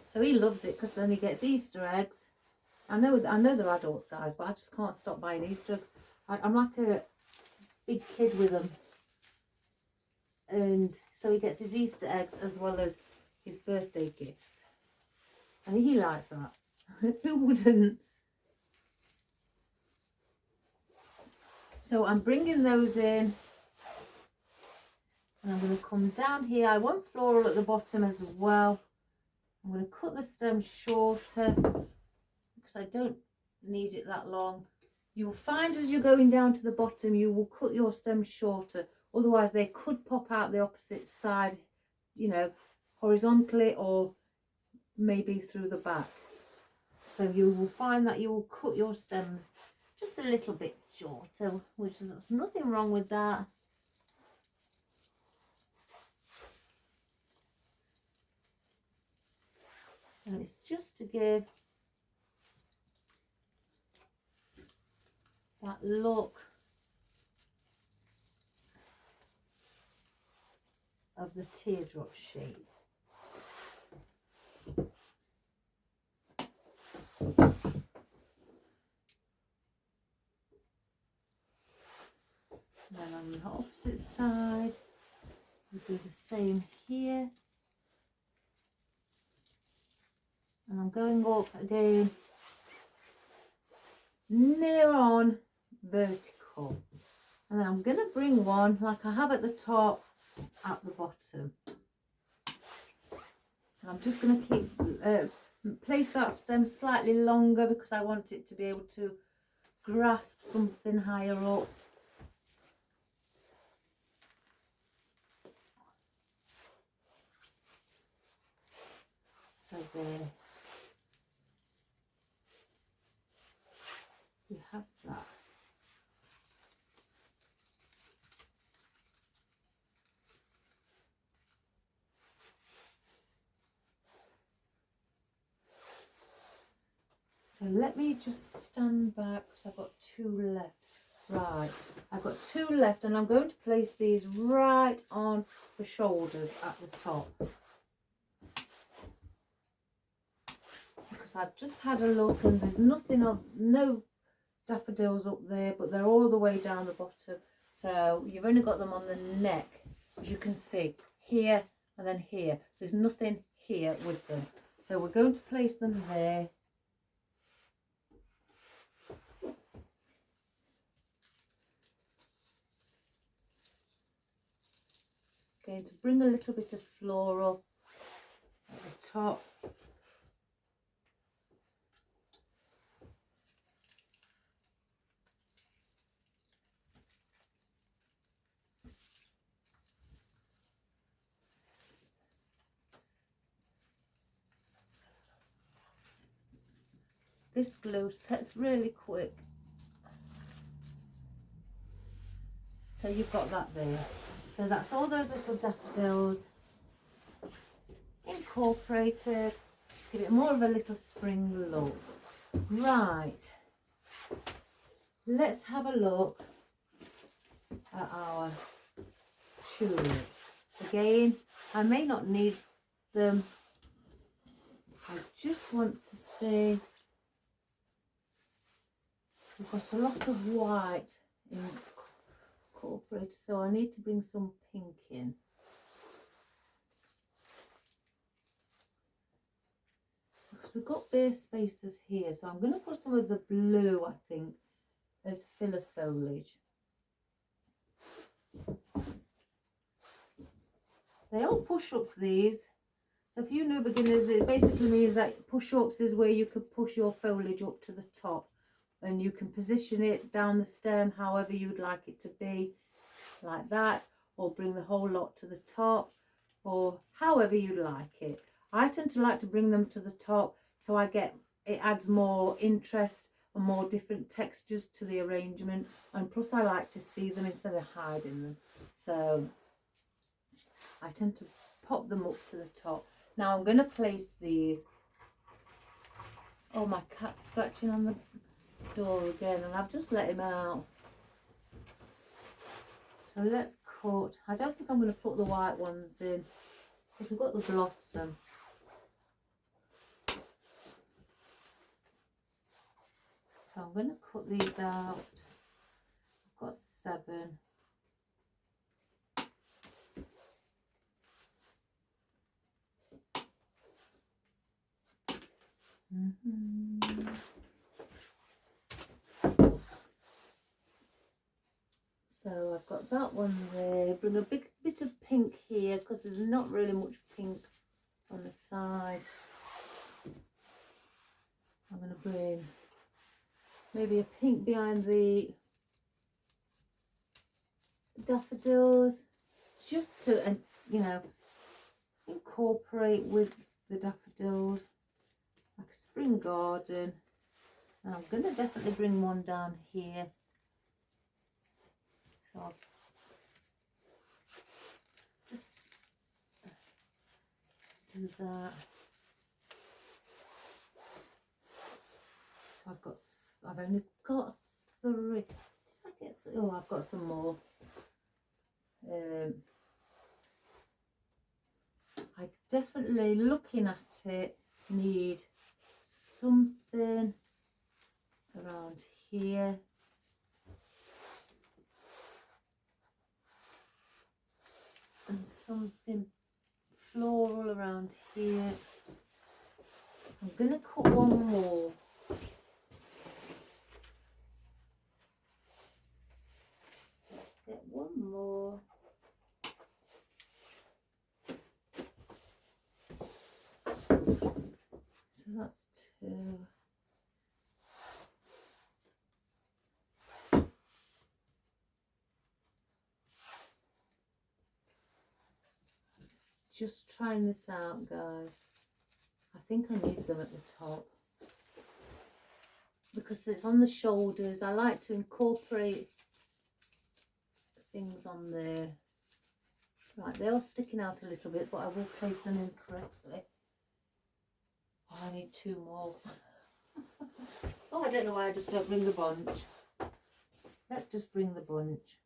So he loves it because then he gets Easter eggs. I know they're adults, guys, but I just can't stop buying Easter eggs. I'm like a big kid with them. And so he gets his Easter eggs as well as his birthday gifts. And he likes that. Who wouldn't? So I'm bringing those in. And I'm going to come down here. I want floral at the bottom as well. I'm going to cut the stem shorter because I don't need it that long. You'll find as you're going down to the bottom, you will cut your stem shorter. Otherwise, they could pop out the opposite side, you know, horizontally or maybe through the back. So you will find that you will cut your stems just a little bit shorter, which is there's nothing wrong with that. And it's just to give that look of the teardrop shape. Then on the opposite side, we do the same here. And I'm going up again, near on vertical. And then I'm going to bring one like I have at the top, at the bottom. And I'm just going to keep place that stem slightly longer because I want it to be able to grasp something higher up. So there. We have that. So let me just stand back because I've got two left. Right, I've got 2 left, and I'm going to place these right on the shoulders at the top. Because I've just had a look and there's no daffodils up there, but they're all the way down the bottom. So you've only got them on the neck, as you can see, here and then here. There's nothing here with them. So we're going to place them there. Going to bring a little bit of floral at the top. This glue sets really quick. So you've got that there. So that's all those little daffodils incorporated. Just give it more of a little spring look. Right. Let's have a look at our tulips. Again, I may not need them. I just want to see. We've got a lot of white incorporated, so I need to bring some pink in. Because we've got bare spaces here, so I'm going to put some of the blue, I think, as filler foliage. They are push-ups, these. So if you know beginners, it basically means that push-ups is where you could push your foliage up to the top. And you can position it down the stem however you'd like it to be, like that, or bring the whole lot to the top, or however you like it. I tend to like to bring them to the top, so it adds more interest and more different textures to the arrangement, and plus I like to see them instead of hiding them. So I tend to pop them up to the top. Now I'm going to place these. Oh, my cat's scratching on the door again, and I've just let him out. So let's cut. I don't think I'm going to put the white ones in because we've got the blossom. So I'm going to cut these out. I've got 7. So I've got that one there. Bring a big bit of pink here because there's not really much pink on the side. I'm going to bring maybe a pink behind the daffodils, just to, you know, incorporate with the daffodils, like a spring garden. And I'm going to definitely bring one down here. So I'll just do that. So I've only got 3. Did I get some? Oh, I've got some more. I definitely, looking at it, need something around here. And something floral around here. I'm going to cut one more. Let's get one more. So that's 2. Just trying this out, guys. I think I need them at the top because it's on the shoulders. I like to incorporate things on there. Right, they are sticking out a little bit, but I will place them in correctly. Oh, I need 2 more. Oh, I don't know why I just don't bring the bunch. Let's just bring the bunch.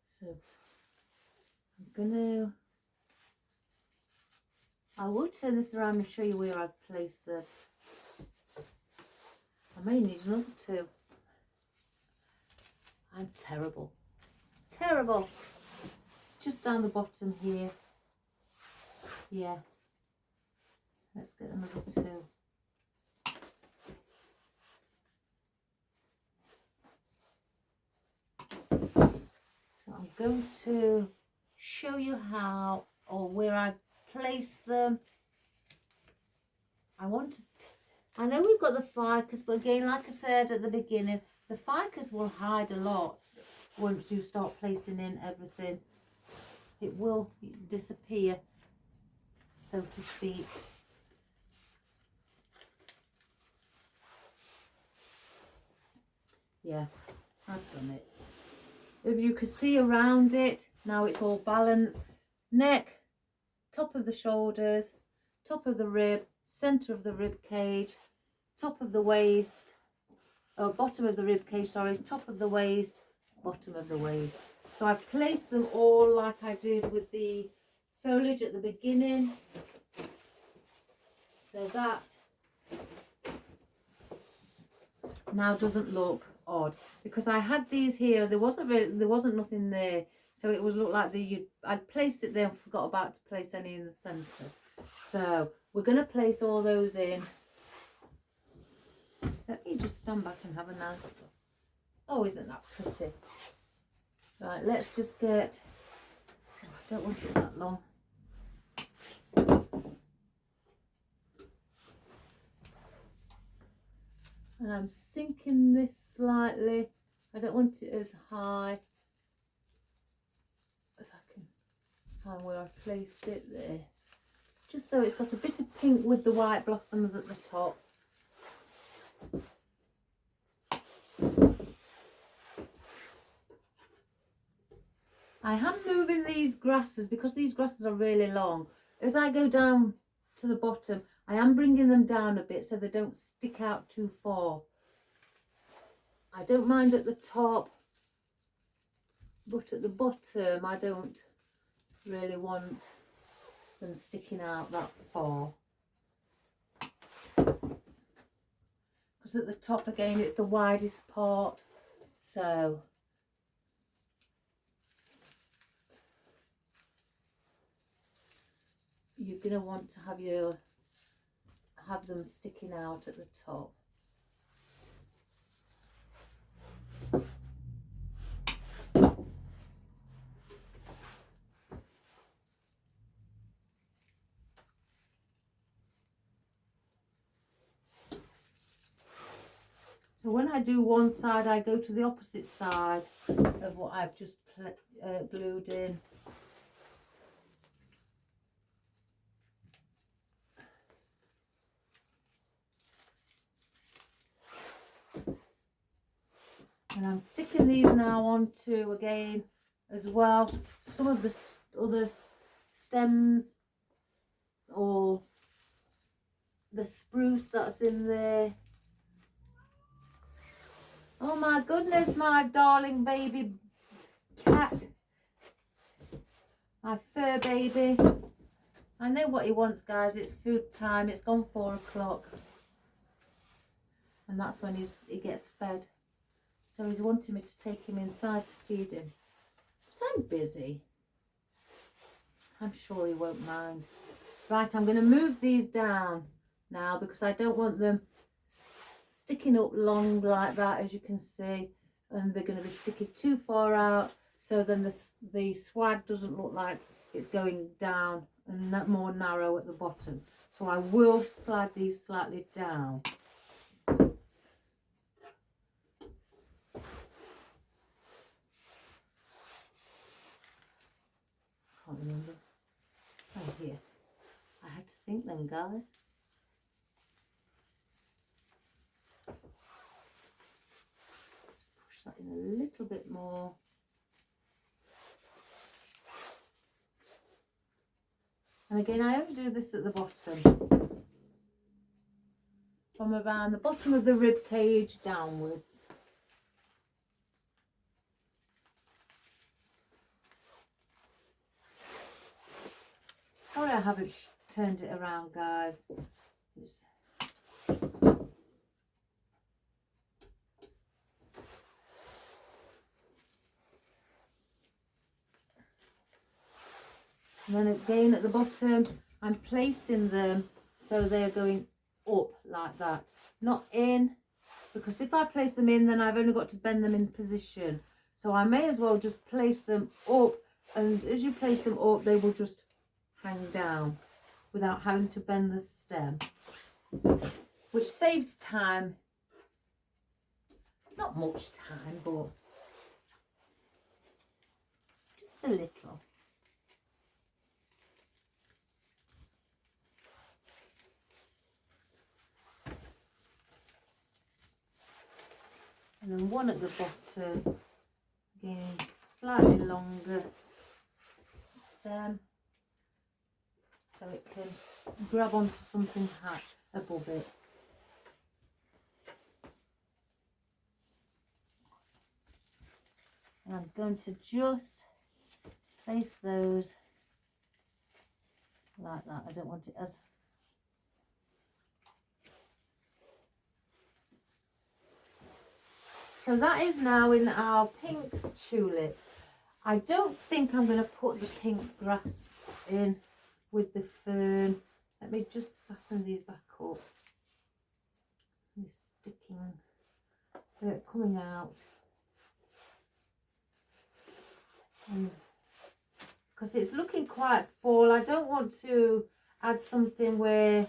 So I will turn this around and show you where I've placed them. I may need another two. I'm terrible. Terrible. Just down the bottom here. Yeah. Let's get another two. So I'm going to show you how or where I've placed them. I know we've got the ficus, but again, like I said at the beginning, the ficus will hide a lot once you start placing in everything. It will disappear, so to speak. Yeah, I've done it. If you could see around it, now it's all balanced. Neck, top of the shoulders, top of the rib, centre of the rib cage, top of the waist, bottom of the rib cage, sorry, top of the waist, bottom of the waist. So I've placed them all like I did with the foliage at the beginning. So that now doesn't look odd, because I had these here, there wasn't nothing there, so it was looked like I'd placed it there and forgot about to place any in the centre. So we're going to place all those in. Let me just stand back and have a nice look. Oh, isn't that pretty? Right, let's just get, I don't want it that long. And I'm sinking this slightly. I don't want it as high. If I can find where I placed it there. Just so it's got a bit of pink with the white blossoms at the top. I am moving these grasses because these grasses are really long. As I go down to the bottom, I am bringing them down a bit so they don't stick out too far. I don't mind at the top, but at the bottom I don't really want them sticking out that far. Because at the top again it's the widest part, so you're going to want to have them sticking out at the top. So when I do one side, I go to the opposite side of what I've just glued in. And I'm sticking these now onto again as well some of the other stems or the spruce that's in there. Oh my goodness, my darling baby cat, my fur baby. I know what he wants, guys. It's food time. It's gone 4 o'clock and that's when he gets fed. So he's wanting me to take him inside to feed him. But I'm busy. I'm sure he won't mind. Right, I'm going to move these down now because I don't want them sticking up long like that, as you can see. And they're going to be sticking too far out. So then the swag doesn't look like it's going down and more narrow at the bottom. So I will slide these slightly down. Can't remember. Oh, here. I had to think then, guys. Push that in a little bit more. And again, I only do this at the bottom, from around the bottom of the rib cage downwards. Sorry I haven't turned it around, guys. And then again at the bottom, I'm placing them so they're going up like that, not in, because if I place them in, then I've only got to bend them in position. So I may as well just place them up, and as you place them up, they will just hang down without having to bend the stem, which saves time. Not much time, but just a little. And then one at the bottom, again, slightly longer stem, so it can grab onto something above it. And I'm going to just place those like that. I don't want it as so that is now in our pink tulips. I don't think I'm going to put the pink grass in with the fern. Let me just fasten these back up. They're sticking, they're coming out. Because it's looking quite fall. I don't want to add something where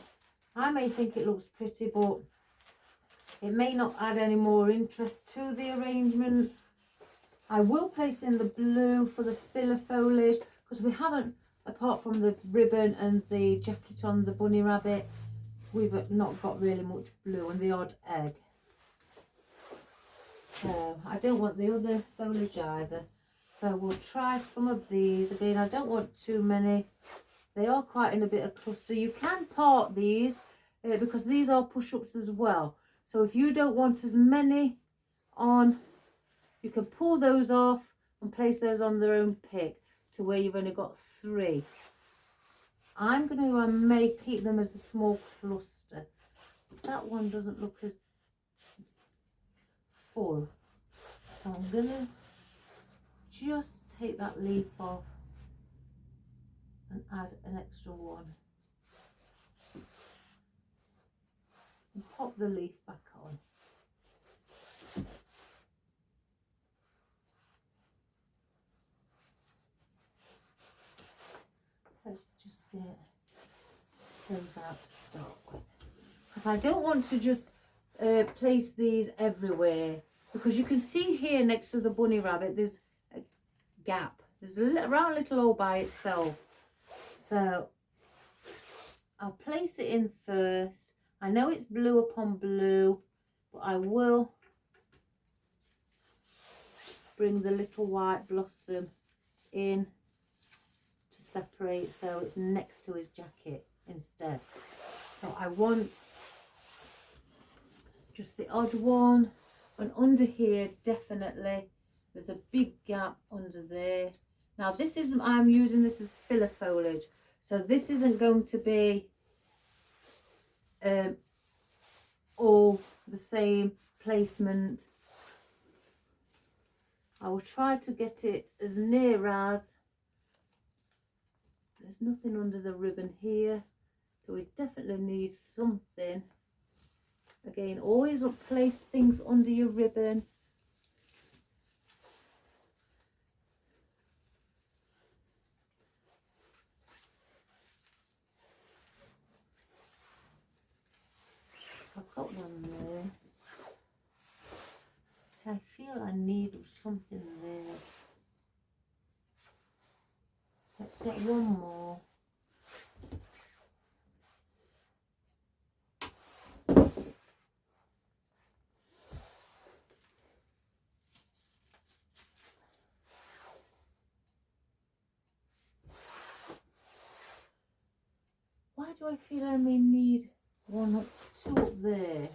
I may think it looks pretty, but it may not add any more interest to the arrangement. I will place in the blue for the filler foliage, because we haven't, apart from the ribbon and the jacket on the bunny rabbit, we've not got really much blue, and the odd egg. So I don't want the other foliage either. So we'll try some of these. Again, I don't want too many. They are quite in a bit of cluster. You can part these because these are push-ups as well. So if you don't want as many on, you can pull those off and place those on their own pick to where you've only got 3. I'm going to may keep them as a small cluster. That one doesn't look as full. So I'm going to just take that leaf off and add an extra one. And pop the leaf back on. Let's just get those out to start with. Because I don't want to just place these everywhere. Because you can see here next to the bunny rabbit, there's a gap. There's a round little hole by itself. So I'll place it in first. I know it's blue upon blue, but I will bring the little white blossom in to separate, so it's next to his jacket instead. So I want just the odd one, and under here definitely there's a big gap under there. Now this isn't, I'm using this as filler foliage, so this isn't going to be all the same placement. I will try to get it as near as, there's nothing under the ribbon here, so we definitely need something. Again, always place things under your ribbon. I've got one there. So I feel I need something there. Let's get one more. do I feel I may need two up there?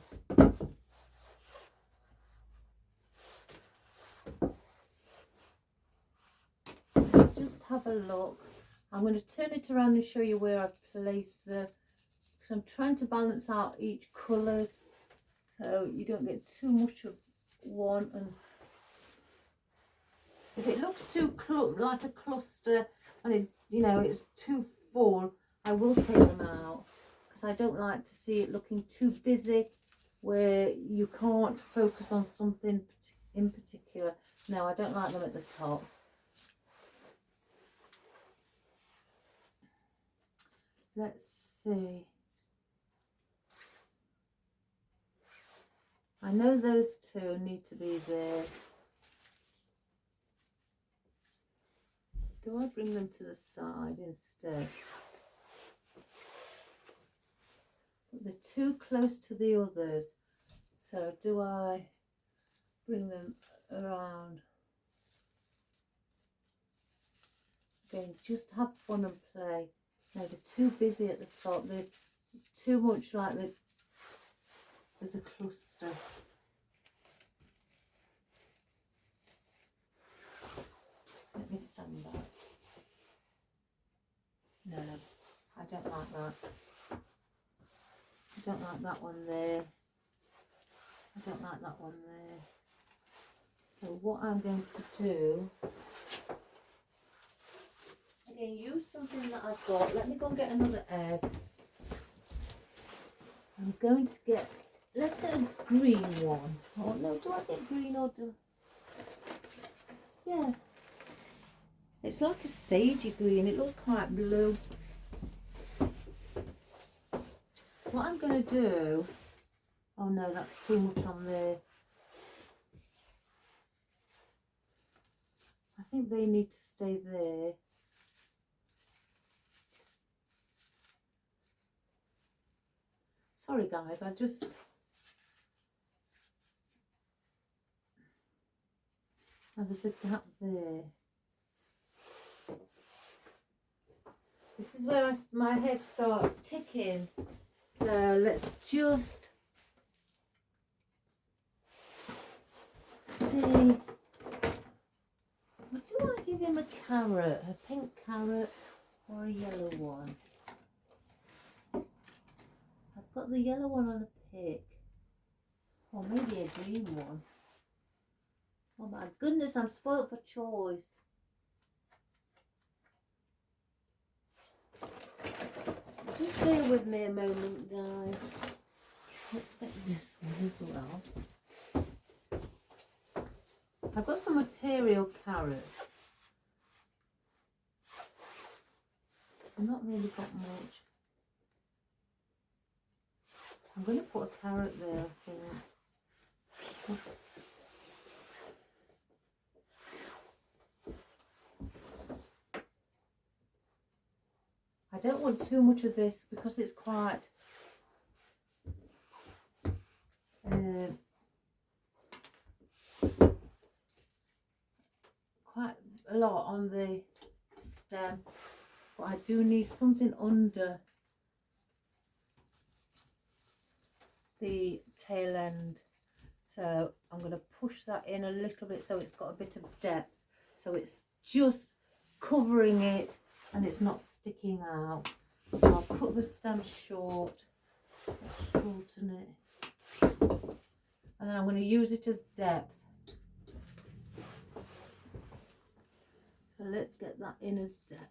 Let's just have a look. I'm going to turn it around and show you where I've placed because I'm trying to balance out each colours so you don't get too much of one. And if it looks too like a cluster and it, you know, it's too full, I will take them out because I don't like to see it looking too busy where you can't focus on something in particular. No, I don't like them at the top. Let's see. I know those two need to be there. Do I bring them to the side instead? They're too close to the others. So do I bring them around? Again, just have fun and play. No, they're too busy at the top. It's too much like there's a cluster. Let me stand back. No, I don't like that. I don't like that one there. I don't like that one there. So what I'm going to do, again, use something that I've got. Let me go and get another egg. I'm going to get, let's get a green one. Oh no, do I get green or do, yeah. It's like a sagey green, it looks quite blue. What I'm going to do, oh no, that's too much on there. I think they need to stay there. Sorry guys, now there's a gap there. This is where my head starts ticking. So let's just see. What do I give him? A carrot, a pink carrot or a yellow one? I've got the yellow one on a pick. Or maybe a green one. Oh my goodness, I'm spoilt for choice. Just bear with me a moment, guys. Let's get this one as well. I've got some material carrots. I've not really got much. I'm going to put a carrot there, I think. Oops. I don't want too much of this because it's quite a lot on the stem, but I do need something under the tail end, so I'm going to push that in a little bit so it's got a bit of depth, so it's just covering it and it's not sticking out. So I'll cut the stem short, shorten it, and then I'm going to use it as depth. So let's get that in as depth.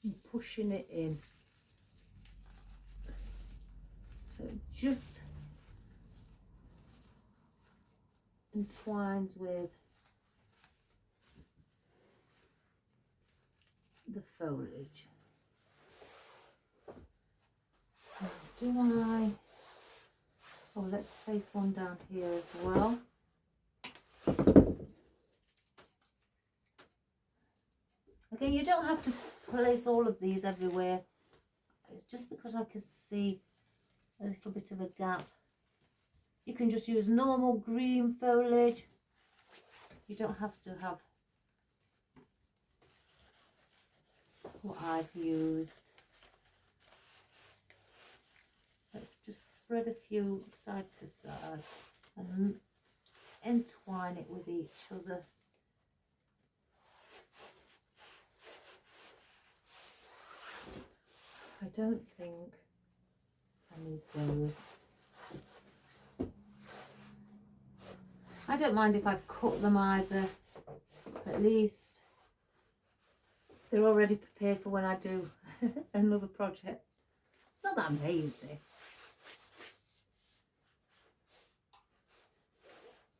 I'm pushing it in. So it just entwines with the foliage. Now, do I, oh, let's place one down here as well. Okay, you don't have to place all of these everywhere. It's just because I can see a little bit of a gap. You can just use normal green foliage. You don't have to have what I've used. let's just spread a few side to side and entwine it with each other. I don't think I need those. I don't mind if I've cut them either. At least they're already prepared for when I do another project. It's not that amazing.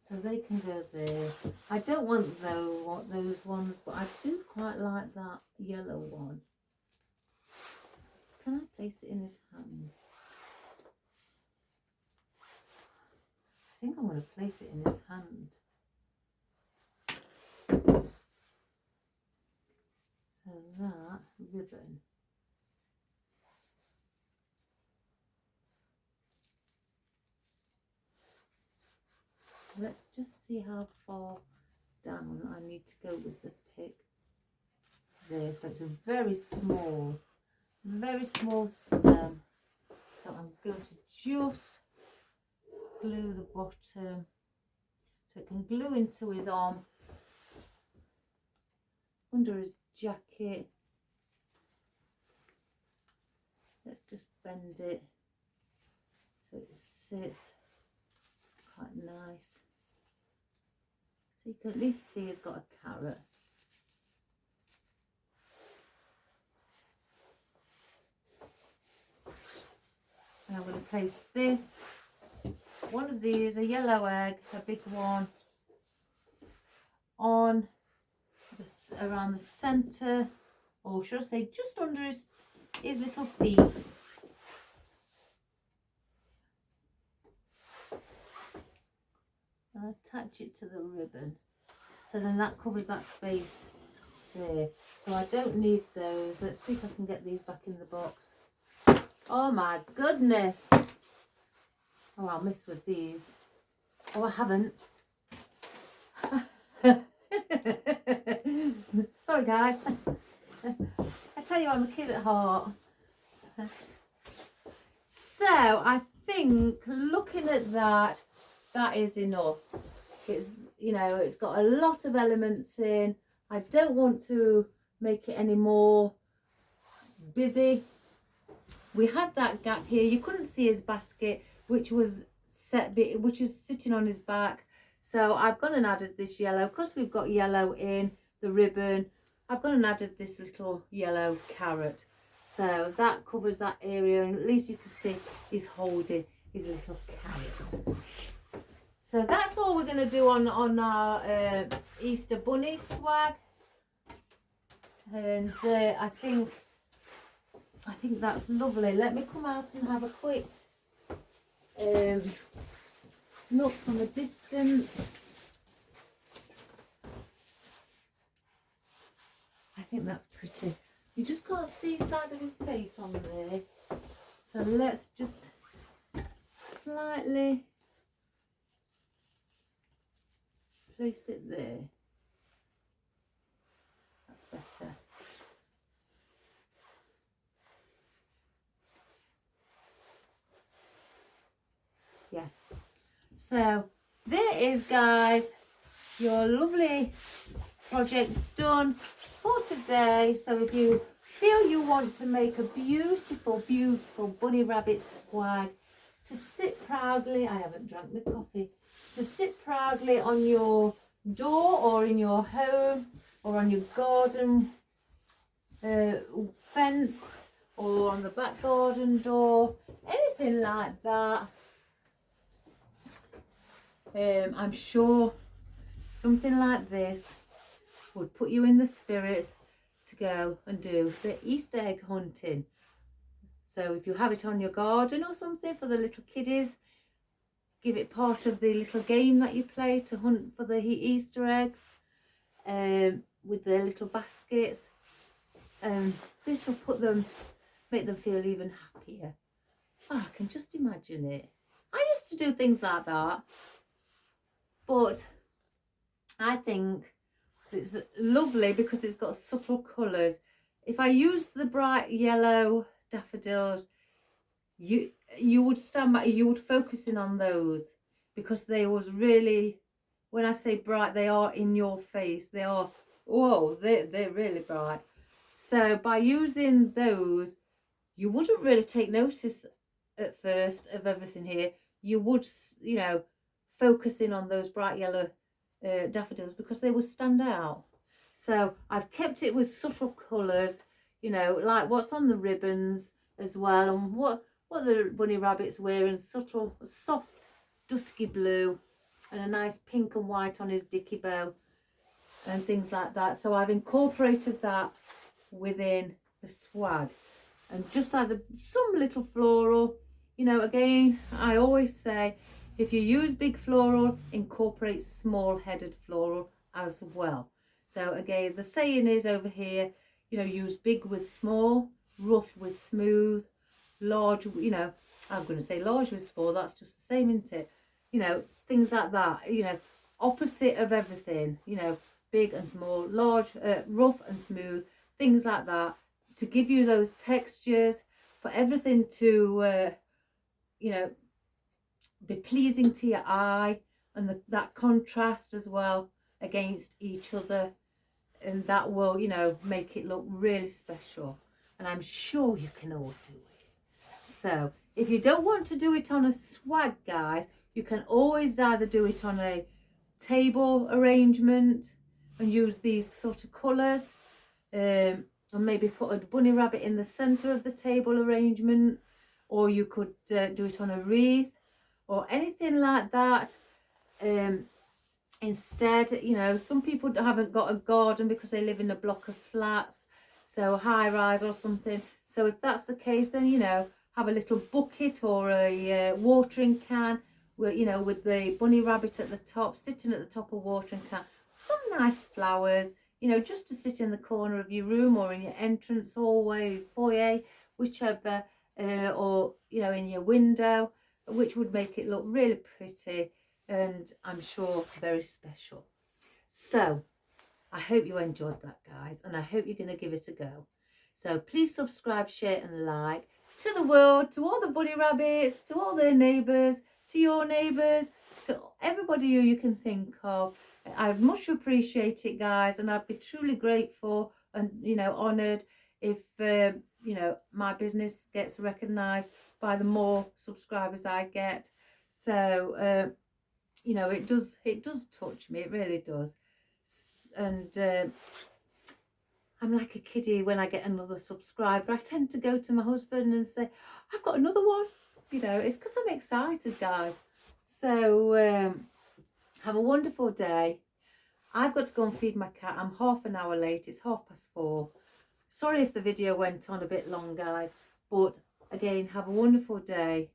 So they can go there. I don't want those ones, but I do quite like that yellow one. Can I place it in his hand? I think I want to place it in his hand. So that ribbon. So let's just see how far down I need to go with the pick. There, so it's a very small stem. So I'm going to just glue the bottom so it can glue into his arm, under his jacket. Let's just bend it so it sits quite nice. So you can at least see he's got a carrot. And I'm going to place this, one of these, a yellow egg, a big one, on around the centre, or should I say just under his little feet. And attach it to the ribbon. So then that covers that space there. So I don't need those. Let's see if I can get these back in the box. Oh my goodness. Oh, I'll miss with these. Oh, I haven't. Sorry guys. I tell you, I'm a kid at heart. So I think looking at that is enough. It's, you know, it's got a lot of elements in. I don't want to make it any more busy. We had that gap here. You couldn't see his basket, which is sitting on his back. So I've gone and added this yellow, because we've got yellow in the ribbon. I've gone and added this little yellow carrot. So that covers that area, and at least you can see he's holding his little carrot. So that's all we're going to do on our Easter bunny swag. And I think that's lovely. Let me come out and have a quick look from a distance. I think that's pretty. You just can't see the side of his face on there. So let's just slightly place it there. That's better. Yeah. So there is, guys, your lovely project done for today. So if you feel you want to make a beautiful, beautiful bunny rabbit swag to sit proudly, I haven't drank my coffee, to sit proudly on your door or in your home or on your garden fence or on the back garden door, anything like that, I'm sure something like this would put you in the spirits to go and do the Easter egg hunting. So if you have it on your garden or something for the little kiddies, give it part of the little game that you play to hunt for the Easter eggs with their little baskets. This will make them feel even happier. Oh, I can just imagine it. I used to do things like that, but I think it's lovely because it's got subtle colours. If I used the bright yellow daffodils, you would stand back, you would focus in on those, because they was really, when I say bright, they are in your face. They are, whoa, they're really bright. So by using those, you wouldn't really take notice at first of everything here. You would, you know, focus in on those bright yellow daffodils, because they would stand out. So I've kept it with subtle colours, you know, like what's on the ribbons as well, and what the bunny rabbit's wearing, subtle, soft, dusky blue, and a nice pink and white on his dicky bow and things like that. So I've incorporated that within the swag and just added some little floral. You know, again, I always say, if you use big floral, incorporate small headed floral as well. So again, the saying is over here, you know, use big with small, rough with smooth, large, you know, I'm going to say large with small, that's just the same, isn't it? You know, things like that, you know, opposite of everything, you know, big and small, large, rough and smooth, things like that, to give you those textures, for everything to, you know, be pleasing to your eye, and that contrast as well against each other, and that will, you know, make it look really special. And I'm sure you can all do it. So if you don't want to do it on a swag, guys, you can always either do it on a table arrangement and use these sort of colours, and maybe put a bunny rabbit in the centre of the table arrangement, or you could do it on a wreath or anything like that. Instead, you know, some people haven't got a garden because they live in a block of flats, so high rise or something. So if that's the case, then, you know, have a little bucket or a watering can, where, you know, with the bunny rabbit at the top, sitting at the top of watering can, some nice flowers, you know, just to sit in the corner of your room or in your entrance hallway, foyer, whichever, or, you know, in your window, which would make it look really pretty, and I'm sure very special. So I hope you enjoyed that, guys, and I hope you're going to give it a go. So please subscribe, share and like, to the world, to all the bunny rabbits, to all their neighbours, to your neighbours, to everybody who you can think of. I'd much appreciate it, guys, and I'd be truly grateful and, you know, honoured if you know, my business gets recognised by the more subscribers I get. So you know, it does touch me, it really does. And I'm like a kiddie when I get another subscriber. I tend to go to my husband and say, I've got another one. You know, it's because I'm excited, guys. So have a wonderful day. I've got to go and feed my cat. I'm half an hour late. It's 4:30. Sorry if the video went on a bit long, guys. But again, have a wonderful day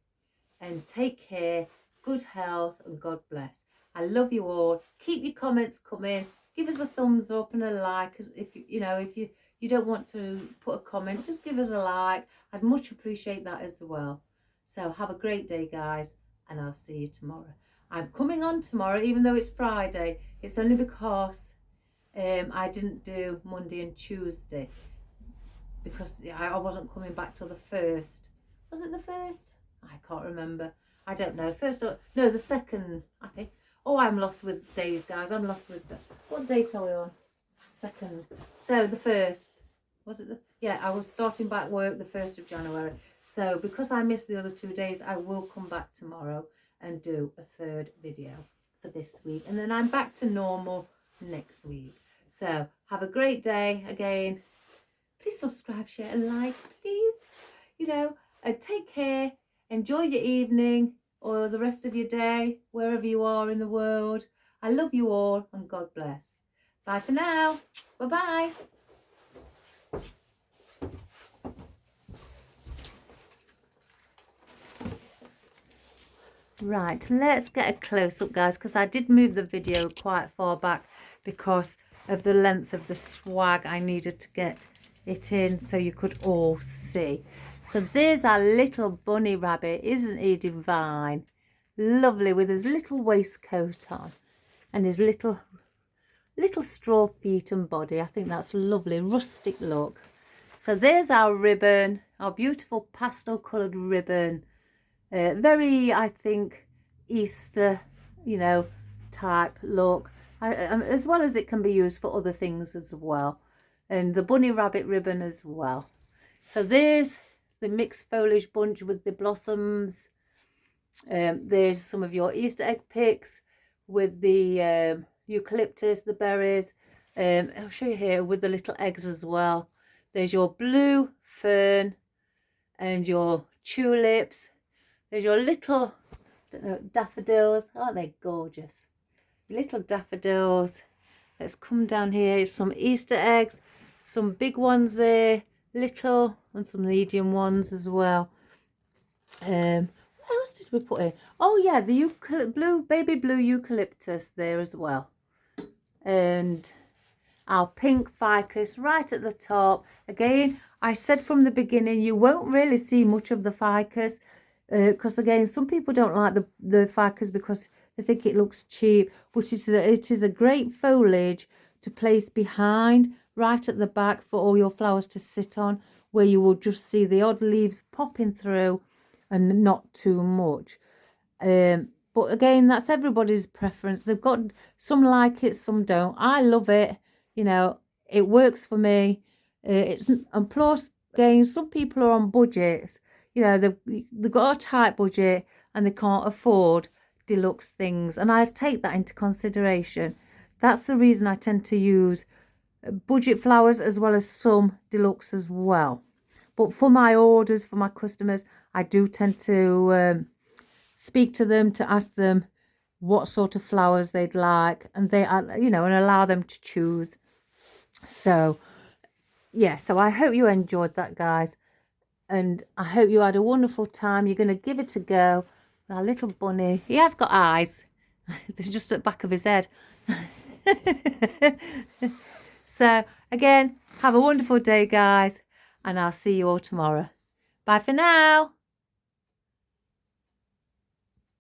and take care. Good health and God bless. I love you all. Keep your comments coming. Give us a thumbs up and a like. If you know, if you don't want to put a comment, just give us a like. I'd much appreciate that as well. So have a great day, guys, and I'll see you tomorrow. I'm coming on tomorrow, even though it's Friday. It's only because I didn't do Monday and Tuesday, because I wasn't coming back till the 1st. Was it the 1st? I can't remember. I don't know. First or no, the 2nd, I think. Oh, I'm lost with days, guys. I'm lost with what date are we on? 2nd. So the 1st. Was it the? Yeah, I was starting back work the 1st of January. So because I missed the other 2 days, I will come back tomorrow and do a 3rd video for this week, and then I'm back to normal next week. So have a great day again. Please subscribe, share and like, please. You know, and take care. Enjoy your evening or the rest of your day, wherever you are in the world. I love you all and God bless. Bye for now. Bye-bye. Right, let's get a close-up, guys, because I did move the video quite far back because of the length of the swag. I needed to get it in so you could all see. So there's our little bunny rabbit. Isn't he divine? Lovely, with his little waistcoat on and his little straw feet and body. I think that's lovely, rustic look. So there's our ribbon our beautiful pastel coloured ribbon. Very, I think, Easter, you know, type look. As well as it can be used for other things as well. And the bunny rabbit ribbon as well. So there's the mixed foliage bunch with the blossoms. There's some of your Easter egg picks with the eucalyptus, the berries. I'll show you here with the little eggs as well. There's your blue fern and your tulips. There's your little, I don't know, daffodils. Aren't they gorgeous? Little daffodils. Let's come down here. Some Easter eggs, some big ones there, little, and some medium ones as well. What else did we put in? Oh yeah, the baby blue eucalyptus there as well. And our pink ficus right at the top. Again, I said from the beginning, you won't really see much of the ficus because again, some people don't like the ficus because they think it looks cheap, but it is a great foliage to place behind, right at the back for all your flowers to sit on, where you will just see the odd leaves popping through and not too much. But again, that's everybody's preference. They've got some like it, some don't. I love it. You know, it works for me. And plus, again, some people are on budgets. You know, they've got a tight budget and they can't afford deluxe things. And I take that into consideration. That's the reason I tend to use budget flowers as well as some deluxe as well. But for my orders, for my customers, I do tend to speak to them to ask them what sort of flowers they'd like, and they are, you know, and allow them to choose. So yeah, so I hope you enjoyed that, guys, and I hope you had a wonderful time. You're going to give it a go. Our little bunny, he has got eyes. They're just at the back of his head. So again, have a wonderful day, guys, and I'll see you all tomorrow. Bye for now.